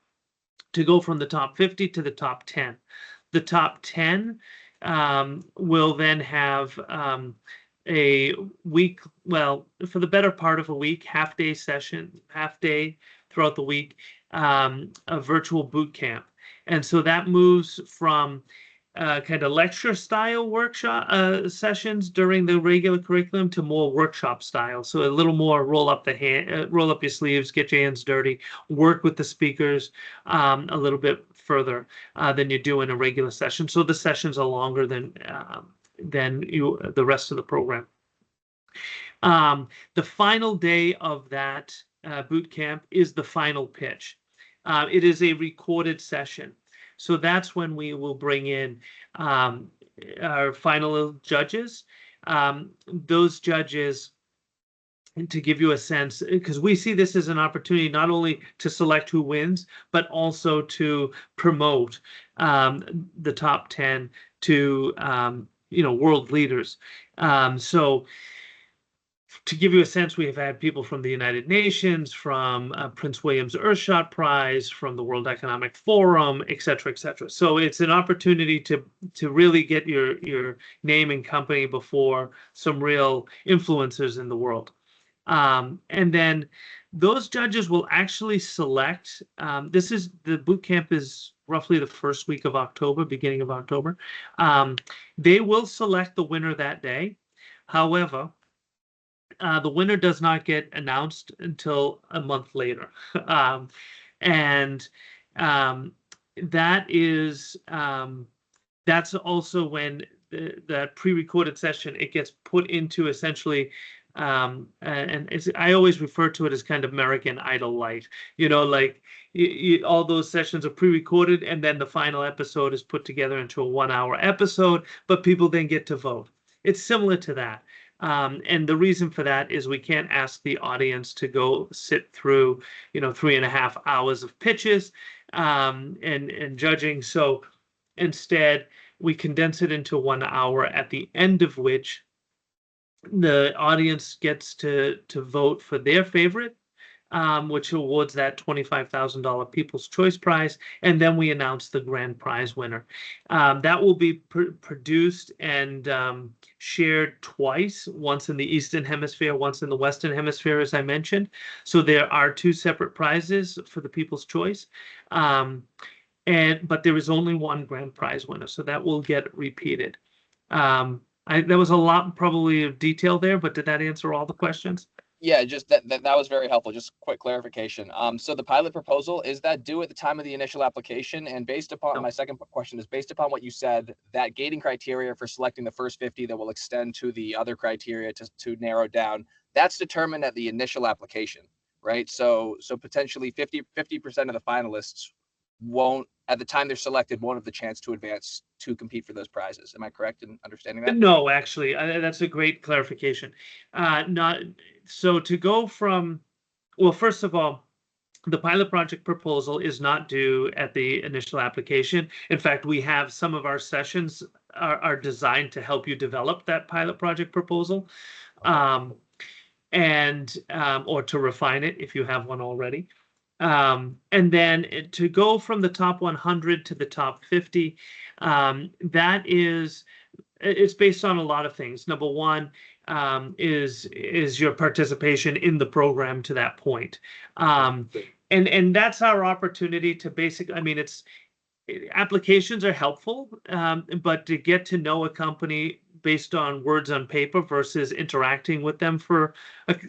A: to go from the top 50 to the top 10. The top 10 will then have a week, well, for the better part of a week, half day throughout the week, a virtual boot camp. And so that moves from kind of lecture style workshop sessions during the regular curriculum to more workshop style. So a little more roll up your sleeves, get your hands dirty, work with the speakers a little bit further than you do in a regular session. So the sessions are longer than the rest of the program. The final day of that boot camp is the final pitch. It is a recorded session. So that's when we will bring in our final judges. Those judges, to give you a sense, because we see this as an opportunity not only to select who wins, but also to promote the top 10 to world leaders. So to give you a sense, we have had people from the United Nations, from Prince William's Earthshot Prize, from the World Economic Forum, et cetera, et cetera. So it's an opportunity to really get your name and company before some real influencers in the world. And then those judges will actually select, the boot camp is roughly the first week of October, beginning of October. They will select the winner that day. However, the winner does not get announced until a month later. That is that's also when that pre-recorded session, it gets put into essentially, I always refer to it as kind of American Idol light. Like all those sessions are pre-recorded, and then the final episode is put together into a 1-hour episode, but people then get to vote. It's similar to that. And the reason for that is we can't ask the audience to go sit through, 3.5 hours of pitches and judging. So instead, we condense it into 1 hour, at the end of which the audience gets to vote for their favorite, which awards that $25,000 People's Choice Prize, and then we announce the grand prize winner. That will be produced and shared twice, once in the Eastern Hemisphere, once in the Western Hemisphere, as I mentioned. So there are 2 separate prizes for the People's Choice, but there is only one grand prize winner, so that will get repeated. There was a lot probably of detail there, but did that answer all the questions?
C: Yeah, just that was very helpful. Just quick clarification. So the pilot proposal, is that due at the time of the initial application? And based upon my second question is based upon what you said, that gating criteria for selecting the first 50 that will extend to the other criteria to narrow down, that's determined at the initial application, right? So potentially 50% of the finalists won't, at the time they're selected, won't have the chance to advance to compete for those prizes. Am I correct in understanding that?
A: No, actually, that's a great clarification. Not so to go from, well, first of all, the pilot project proposal is not due at the initial application. In fact, we have some of our sessions are designed to help you develop that pilot project proposal, or to refine it if you have one already. And then to go from the top 100 to the top 50, it's based on a lot of things. Number one is your participation in the program to that point. And that's our opportunity to basically, applications are helpful, but to get to know a company based on words on paper versus interacting with them for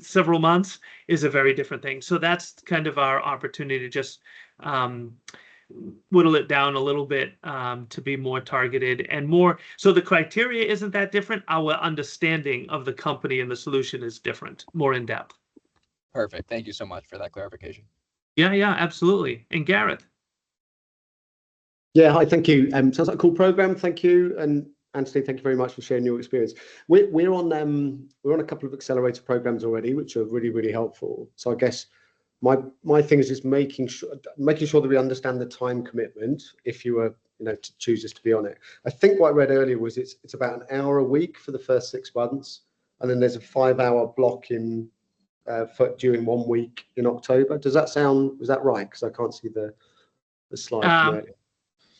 A: several months is a very different thing. So that's kind of our opportunity to just whittle it down a little bit to be more targeted and more. So the criteria isn't that different. Our understanding of the company and the solution is different, more in depth.
C: Perfect. Thank you so much for that clarification.
A: Yeah, absolutely. And Gareth.
D: Yeah, hi, thank you. Sounds like a cool program. Thank you. And Anthony, thank you very much for sharing your experience. We're on a couple of accelerator programs already, which are really, really helpful. So I guess my thing is just making sure that we understand the time commitment if you were, chooses to be on it. I think what I read earlier was it's about an hour a week for the first 6 months, and then there's a 5-hour block during 1 week in October. Was that right? Because I can't see the slide from earlier.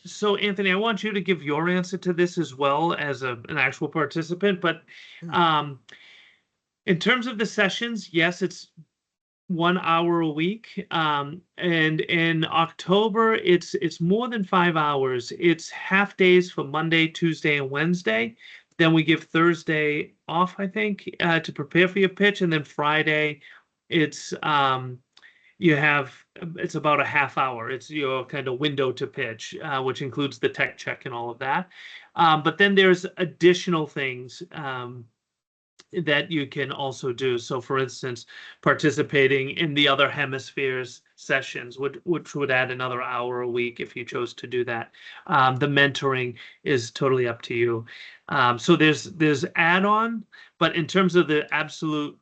A: So, Anthony, I want you to give your answer to this as well as an actual participant. But in terms of the sessions, yes, it's 1 hour a week. And in October, it's more than 5 hours. It's half days for Monday, Tuesday, and Wednesday. Then we give Thursday off, I think, to prepare for your pitch. And then Friday, it's it's about a half hour. It's your kind of window to pitch, which includes the tech check and all of that. But then there's additional things that you can also do. So for instance, participating in the other hemispheres sessions, which would add another hour a week if you chose to do that. The mentoring is totally up to you. So there's add-on, but in terms of the absolute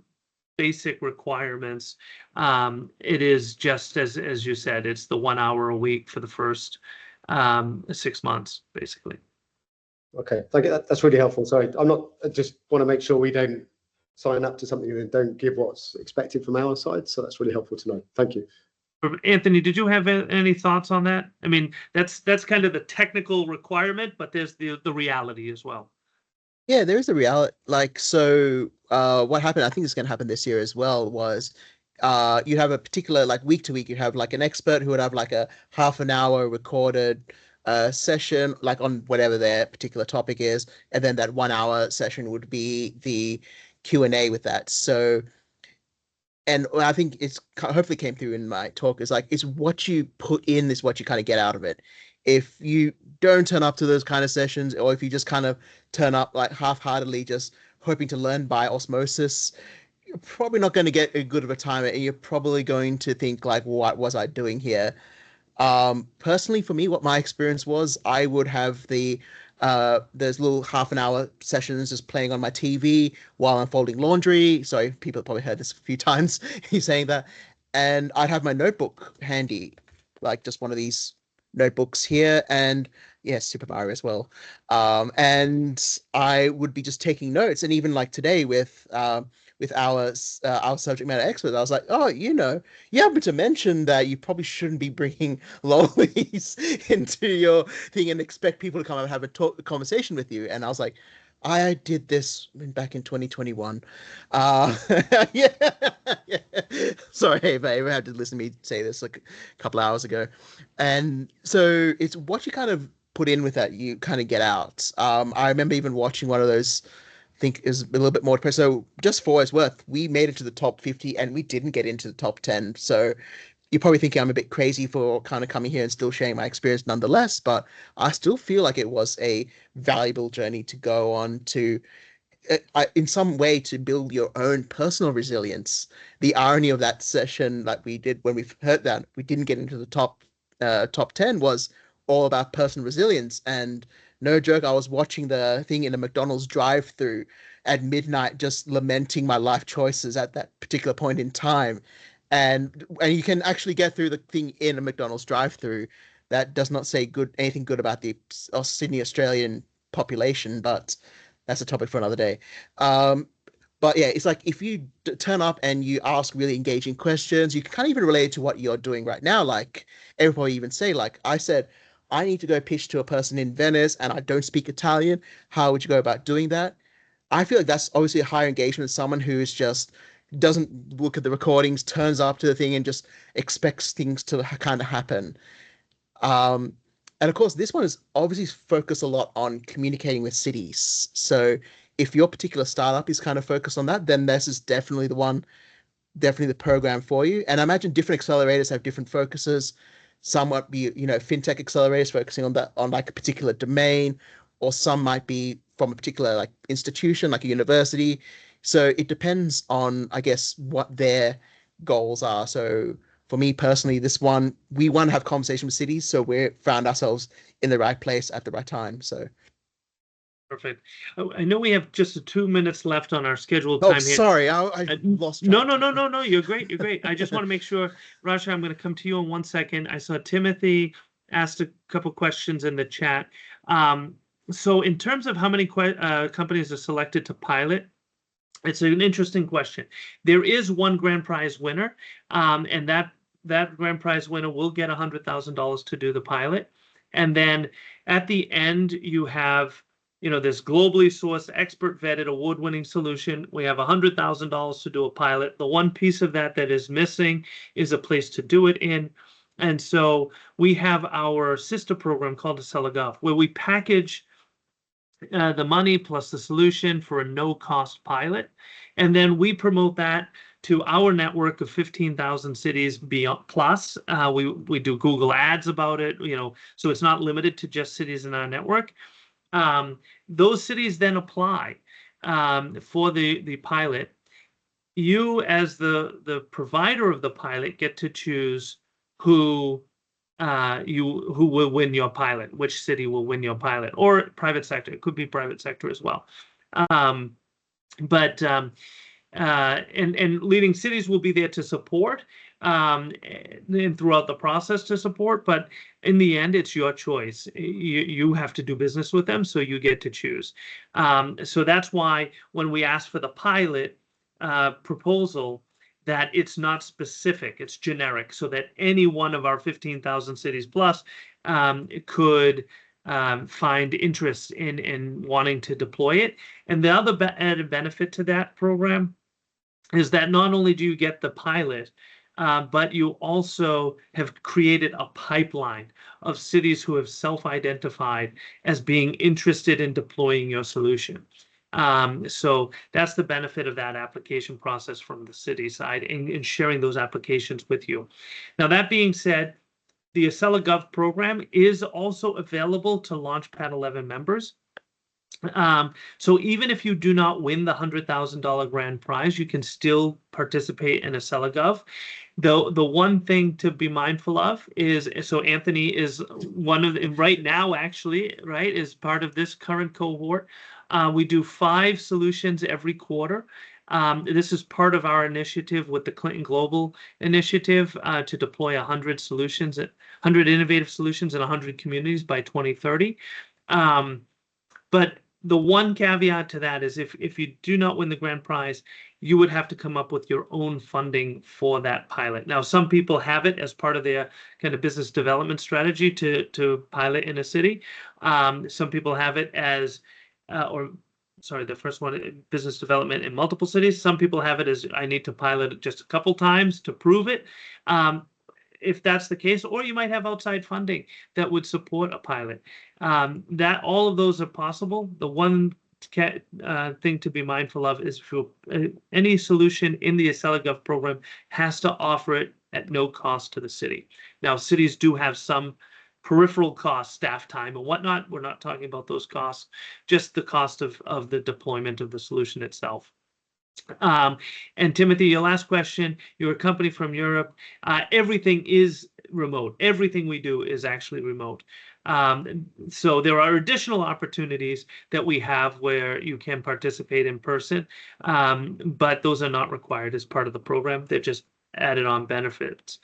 A: basic requirements, it is just as you said, it's the 1 hour a week for the first 6 months, basically.
D: Okay, thank you. That's really helpful. Sorry, I just want to make sure we don't sign up to something and then don't give what's expected from our side. So that's really helpful to know. Thank you.
A: Anthony, did you have any thoughts on that? That's kind of the technical requirement, but there's the reality as well.
B: Yeah, there is a reality. What happened, I think it's going to happen this year as well, was you have a particular, week to week, you have an expert who would have a half an hour recorded session, on whatever their particular topic is. And then that 1 hour session would be the Q&A with that. So, and I think it's hopefully came through in my talk, is it's what you put in is what you kind of get out of it. if you don't turn up to those kind of sessions, or if you just kind of turn up like half-heartedly, just hoping to learn by osmosis, you're probably not going to get a good of a time, and you're probably going to think like, what was I doing here? Personally, for me, what my experience was, I would have there's little half an hour sessions just playing on my TV while I'm folding laundry. Sorry, people have probably heard this a few times, he's saying that. And I'd have my notebook handy, like just one of these notebooks here, and yes, Super Mario as well. And I would be just taking notes, and even like today with our subject matter expert, I was like, oh, you happen to mention that you probably shouldn't be bringing lollies into your thing and expect people to come and have a conversation with you. And I was like, I did this back in 2021. Yeah, yeah. Sorry, if I ever had to listen to me say this like a couple hours ago. And so it's what you kind of put in with that, you kind of get out. I remember even watching one of those, I think is a little bit more depressed. So just for its worth, we made it to the top 50 and we didn't get into the top 10. So you're probably thinking I'm a bit crazy for kind of coming here and still sharing my experience nonetheless, but I still feel like it was a valuable journey to go on to, in some way, to build your own personal resilience. The irony of that session that we did when we heard that we didn't get into the top 10 was all about personal resilience. And no joke, I was watching the thing in a McDonald's drive-through at midnight, just lamenting my life choices at that particular point in time. And you can actually get through the thing in a McDonald's drive-through. That does not say anything good about the Sydney Australian population, but that's a topic for another day. But yeah, it's like if you turn up and you ask really engaging questions, you can kind of even relate it to what you're doing right now. Like everybody even say, like I said, I need to go pitch to a person in Venice and I don't speak Italian. How would you go about doing that? I feel like that's obviously a higher engagement than someone who is just doesn't look at the recordings, turns up to the thing and just expects things to kind of happen. Um, and of course, this one is obviously focused a lot on communicating with cities. So if your particular startup is kind of focused on that, then this is definitely the one, definitely the program for you. And I imagine different accelerators have different focuses. Some might be, fintech accelerators focusing on like a particular domain, or some might be from a particular like institution, like a university. So it depends on, I guess, what their goals are. So for me personally, this one, we want to have conversation with cities, so we found ourselves in the right place at the right time. So
A: perfect. I know we have just 2 minutes left on our scheduled
B: oh,
A: time here.
B: sorry, I lost track.
A: No. You're great. You're great. I just want to make sure, Raja, I'm going to come to you in 1 second. I saw Timothy asked a couple questions in the chat. So in terms of how many companies are selected to pilot, it's an interesting question. There is one grand prize winner, and that grand prize winner will get $100,000 to do the pilot. And then at the end, you have, this globally sourced, expert vetted, award-winning solution. We have $100,000 to do a pilot. The one piece of that is missing is a place to do it in. And so we have our sister program called AcceliGov, where we package the money plus the solution for a no-cost pilot. And then we promote that to our network of 15,000 cities beyond plus. We do Google ads about it, so it's not limited to just cities in our network. Those cities then apply for the pilot. You, as the provider of the pilot, get to choose who will win your pilot, which city will win your pilot, or private sector. It could be private sector as well. And leading cities will be there to support and throughout the process to support. But in the end, it's your choice. You have to do business with them, so you get to choose. So that's why when we ask for the pilot proposal, that it's not specific, it's generic, so that any one of our 15,000 cities plus could find interest in wanting to deploy it. And the other added benefit to that program is that not only do you get the pilot, but you also have created a pipeline of cities who have self-identified as being interested in deploying your solution. So that's the benefit of that application process from the city side, in sharing those applications with you. Now, that being said, the AcceliGov program is also available to Launchpad 11 members. So even if you do not win the $100,000 grand prize, you can still participate in AcceliGov. The one thing to be mindful of is, so Anthony is one of the, right now actually, right, is part of this current cohort. We do 5 solutions every quarter. This is part of our initiative with the Clinton Global Initiative to deploy 100 solutions, 100 innovative solutions in 100 communities by 2030. But the one caveat to that is if you do not win the grand prize, you would have to come up with your own funding for that pilot. Now, some people have it as part of their kind of business development strategy to pilot in a city. Some people have it as, the first one, business development in multiple cities. Some people have it as I need to pilot it just a couple times to prove it. If that's the case, or you might have outside funding that would support a pilot. That all of those are possible. The one thing to be mindful of is any solution in the AcceliGov program has to offer it at no cost to the city. Now, cities do have some peripheral costs, staff time and whatnot. We're not talking about those costs, just the cost of the deployment of the solution itself. And Timothy, your last question, you're a company from Europe. Everything is remote. Everything we do is actually remote. So there are additional opportunities that we have where you can participate in person, but those are not required as part of the program. They're just added on benefits.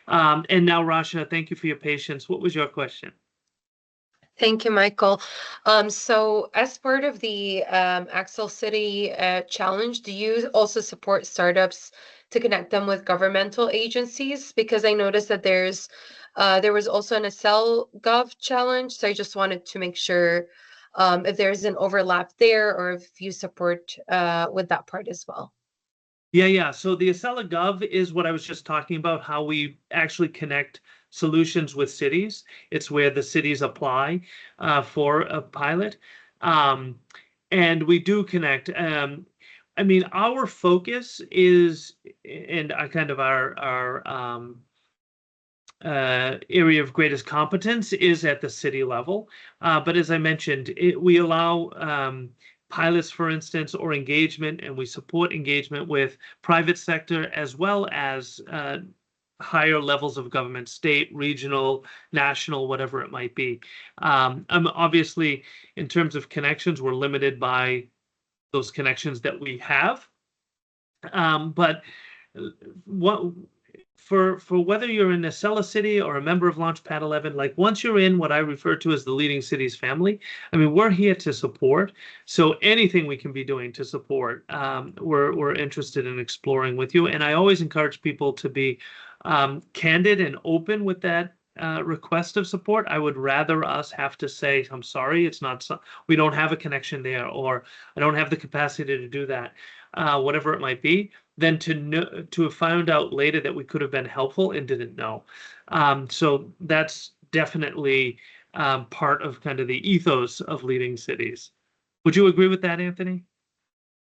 A: And now, Rasha, thank you for your patience. What was your question?
E: Thank you, Michael. So as part of the AcceliCITY challenge, do you also support startups to connect them with governmental agencies? Because I noticed that there was also an AcceliGov challenge, so I just wanted to make sure if there's an overlap there or if you support with that part as well.
A: Yeah. So the AcceliGov is what I was just talking about, how we actually connect solutions with cities. It's where the cities apply for a pilot. And we do connect. I mean, our focus is, and kind of our area of greatest competence is at the city level. But as I mentioned, we allow pilots, for instance, or engagement, and we support engagement with private sector as well as higher levels of government, state, regional, national, whatever it might be. Obviously, in terms of connections, we're limited by those connections that we have. But for whether you're in AcceliCITY or a member of Launchpad 11, like once you're in what I refer to as the Leading Cities family, I mean, we're here to support. So anything we can be doing to support, we're interested in exploring with you. And I always encourage people to be candid and open with that request of support. I would rather us have to say, I'm sorry, it's not, we don't have a connection there, or I don't have the capacity to do that, whatever it might be, than to have found out later that we could have been helpful and didn't know. So that's definitely part of kind of the ethos of Leading Cities. Would you agree with that, Anthony?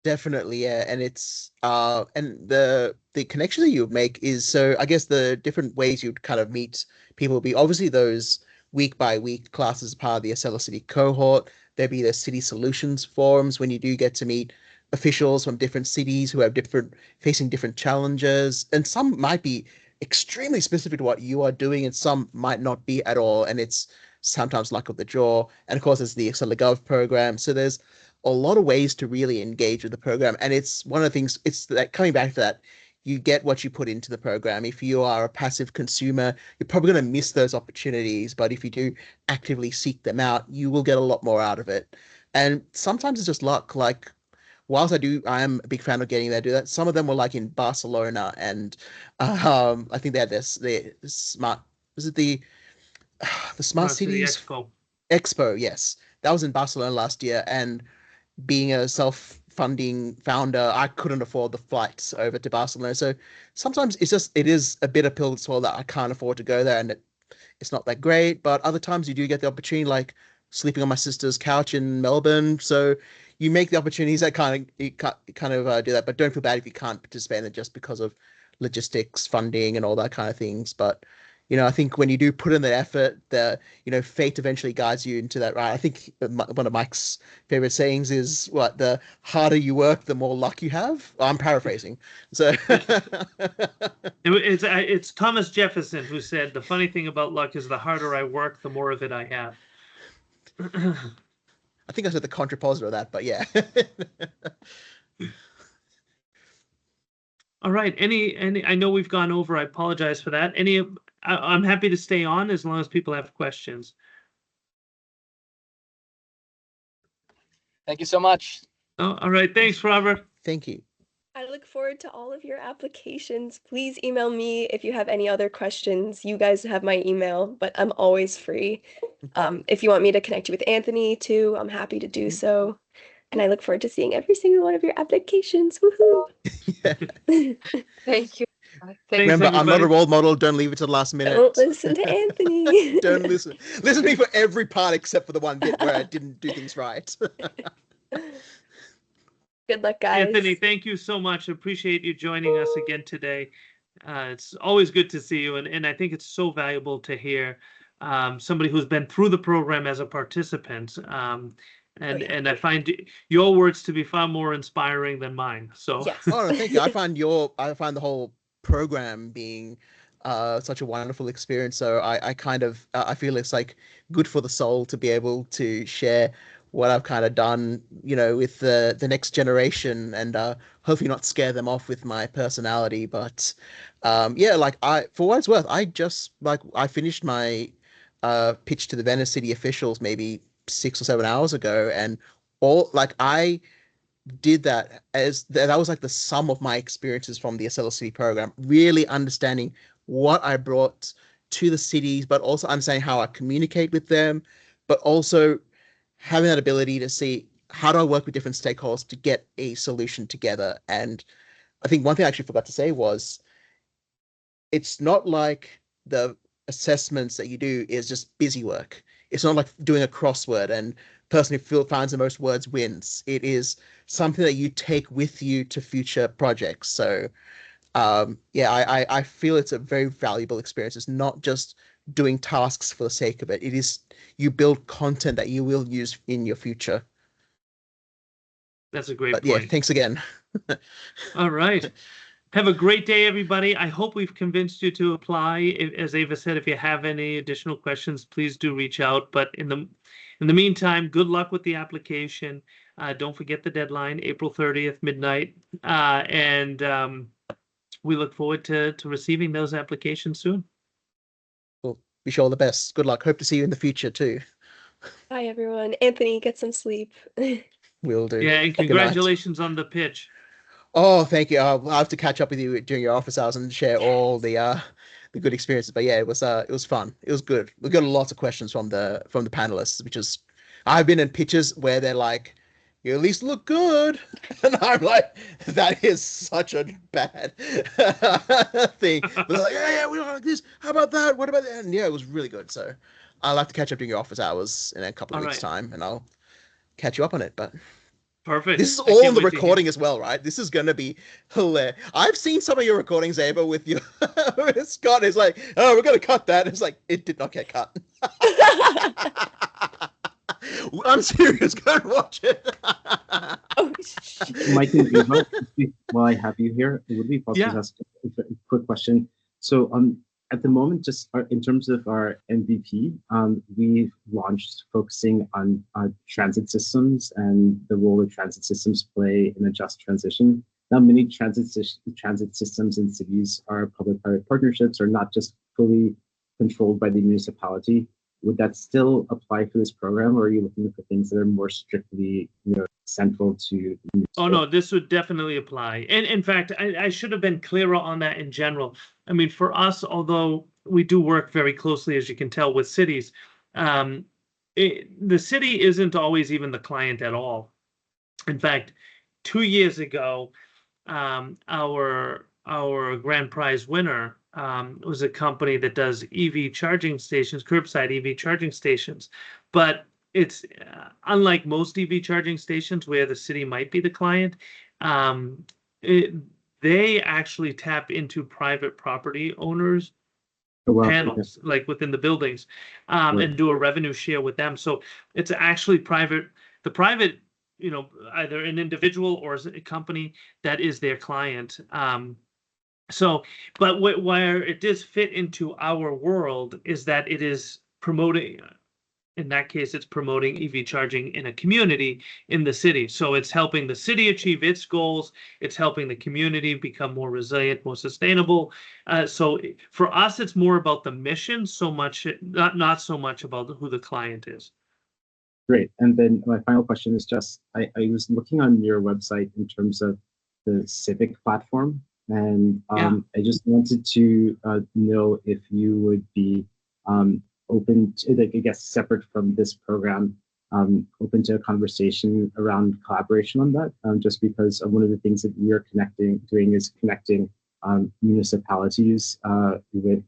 B: Definitely, yeah. And it's and the connection that you would make is, so I guess the different ways you'd kind of meet people would be obviously those week by week classes as part of the AcceliCITY cohort. There'd be the city solutions forums when you do get to meet officials from different cities who have facing different challenges, and some might be extremely specific to what you are doing and some might not be at all, and it's sometimes luck of the draw. And of course there's the AcceliGov program, so there's a lot of ways to really engage with the program. And it's one of the things, it's that coming back to that, you get what you put into the program. If you are a passive consumer, you're probably going to miss those opportunities, but if you do actively seek them out, you will get a lot more out of it. And sometimes it's just luck. Like, whilst I am a big fan of getting there to do that, some of them were like in Barcelona, and I think they had the smart, was it the Smart Cities Expo? Yes, that was in Barcelona last year, and being a self-funding founder, I couldn't afford the flights over to Barcelona. So sometimes it is a bitter pill to swallow that I can't afford to go there, and it's not that great. But other times you do get the opportunity, like sleeping on my sister's couch in Melbourne. So you make the opportunities that kind of do that, but don't feel bad if you can't participate in it just because of logistics, funding, and all that kind of things. But I think when you do put in the effort, fate eventually guides you into that, right? I think one of Mike's favorite sayings is what, the harder you work, the more luck you have. I'm paraphrasing. So
A: It's Thomas Jefferson who said, the funny thing about luck is the harder I work, the more of it I have.
B: I think I said the contrapositive of that, but yeah.
A: All right. Any, I know we've gone over. I apologize for that. I'm happy to stay on as long as people have questions.
C: Thank you so much.
A: Oh, all right. Thanks, Robert.
B: Thank you.
F: I look forward to all of your applications. Please email me if you have any other questions. You guys have my email, but I'm always free. If you want me to connect you with Anthony too, I'm happy to do so. And I look forward to seeing every single one of your applications. Woohoo!
E: Thank you.
B: Remember, I'm not a role model. Don't leave it to the last minute.
F: Don't listen to Anthony.
B: Don't listen. Listen to me for every part except for the one bit where I didn't do things right.
F: Good luck, guys.
A: Anthony, thank you so much. Appreciate you joining us again today. It's always good to see you, and I think it's so valuable to hear somebody who's been through the program as a participant. And I find your words to be far more inspiring than mine. So
F: yes.
B: Oh, no, thank you. I find the whole program being such a wonderful experience. So I kind of I feel it's like good for the soul to be able to share what I've kind of done, with the next generation, and hopefully not scare them off with my personality. But yeah, like for what it's worth, I finished my pitch to the Venice City officials maybe 6 or 7 hours ago, and I did that that was like the sum of my experiences from the AcceliCITY program, really understanding what I brought to the cities, but also understanding how I communicate with them, but also having that ability to see how do I work with different stakeholders to get a solution together. And I think one thing I actually forgot to say was, it's not like the assessments that you do is just busy work. It's not like doing a crossword and person who finds the most words wins. It is something that you take with you to future projects. So yeah, I feel it's a very valuable experience. It's not just doing tasks for the sake of it. It is, you build content that you will use in your future.
A: that's a great point.
B: Yeah, thanks again.
A: All right. Have a great day, everybody. I hope we've convinced you to apply. As Ava said, if you have any additional questions, please do reach out. But in the meantime, good luck with the application. Don't forget the deadline, April 30th, midnight. And we look forward to receiving those applications soon.
B: Well, wish you all the best. Good luck. Hope to see you in the future too.
F: Bye, everyone. Anthony, get some sleep.
B: Will do.
A: Yeah, and congratulations on the pitch.
B: Oh, thank you. I'll have to catch up with you during your office hours and share all the good experiences. But yeah, it was fun. It was good. We got lots of questions from the panelists, which is, I've been in pitches where they're like, you at least look good. And I'm like, that is such a bad thing. But they're like, yeah, we don't like this. How about that? What about that? And yeah, it was really good. So I'll have to catch up during your office hours in a couple of weeks' time, and I'll catch you up on it. But
A: perfect.
B: This is all on the recording as well, right? This is going to be hilarious. I've seen some of your recordings, Ava, with your with Scott. It's like, oh, we're going to cut that. It's like, it did not get cut. I'm serious. Go and watch it.
G: Mike and Eva, while I have you here, it would be possible to ask a quick question. So, at the moment, just in terms of our MVP, we've launched focusing on transit systems and the role that transit systems play in a just transition. Now, many transit systems in cities are public-private partnerships, or not just fully controlled by the municipality. Would that still apply for this program, or are you looking for things that are more strictly, central to?
A: Oh no, this would definitely apply. And in fact, I should have been clearer on that in general. I mean, for us, although we do work very closely, as you can tell, with cities, the city isn't always even the client at all. In fact, 2 years ago, our grand prize winner was a company that does EV charging stations, curbside EV charging stations. But it's unlike most EV charging stations where the city might be the client. They actually tap into private property owners
G: Oh, wow.
A: panels, like within the buildings,
G: Right.
A: and do a revenue share with them. So it's actually the private, either an individual or a company that is their client. So, but where it does fit into our world is that it is promoting, in that case, it's promoting EV charging in a community in the city. So it's helping the city achieve its goals. It's helping the community become more resilient, more sustainable. So for us, it's more about the mission, so much, not so much about who the client is.
G: Great. And then my final question is just, I was looking on your website in terms of the civic platform, and
A: Yeah.
G: I just wanted to know if you would be open to, like, I guess, separate from this program, open to a conversation around collaboration on that, just because one of the things that we are doing is connecting municipalities with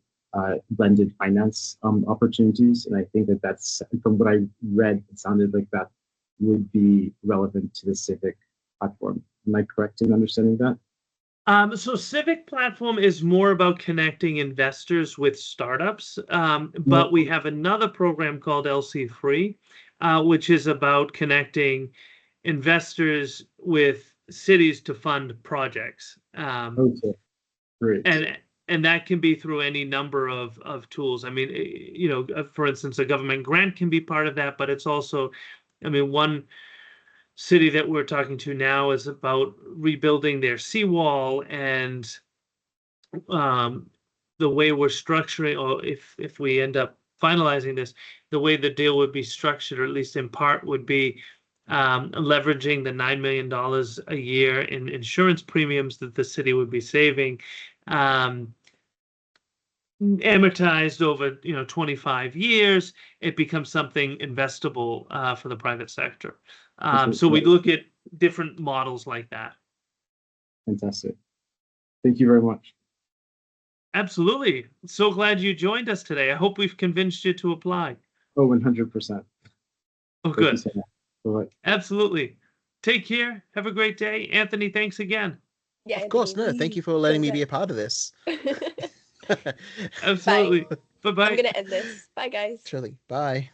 G: blended finance opportunities. And I think that that's, from what I read, it sounded like that would be relevant to the civic platform. Am I correct in understanding that?
A: So Civic Platform is more about connecting investors with startups, but we have another program called LC Free, which is about connecting investors with cities to fund projects.
G: Okay, great.
A: And that can be through any number of tools. I mean, for instance, a government grant can be part of that, but it's also, I mean, one city that we're talking to now is about rebuilding their seawall, and the way we're structuring, or if we end up finalizing this, the way the deal would be structured, or at least in part, would be leveraging the $9 million a year in insurance premiums that the city would be saving, amortized over 25 years. It becomes something investable for the private sector. So we look at different models like that.
G: Fantastic. Thank you very much.
A: Absolutely. So glad you joined us today. I hope we've convinced you to apply.
G: Oh, 100%.
A: Oh,
G: Thank you
A: good.
G: so much. Bye-bye.
A: Absolutely. Take care. Have a great day. Anthony, thanks again.
F: Yeah,
B: Of course,
F: Anthony,
B: no. Thank you for
F: so
B: letting me
F: good.
B: be a part of this.
A: Absolutely. Bye-bye.
F: I'm gonna end this. Bye, guys.
B: Surely. Bye.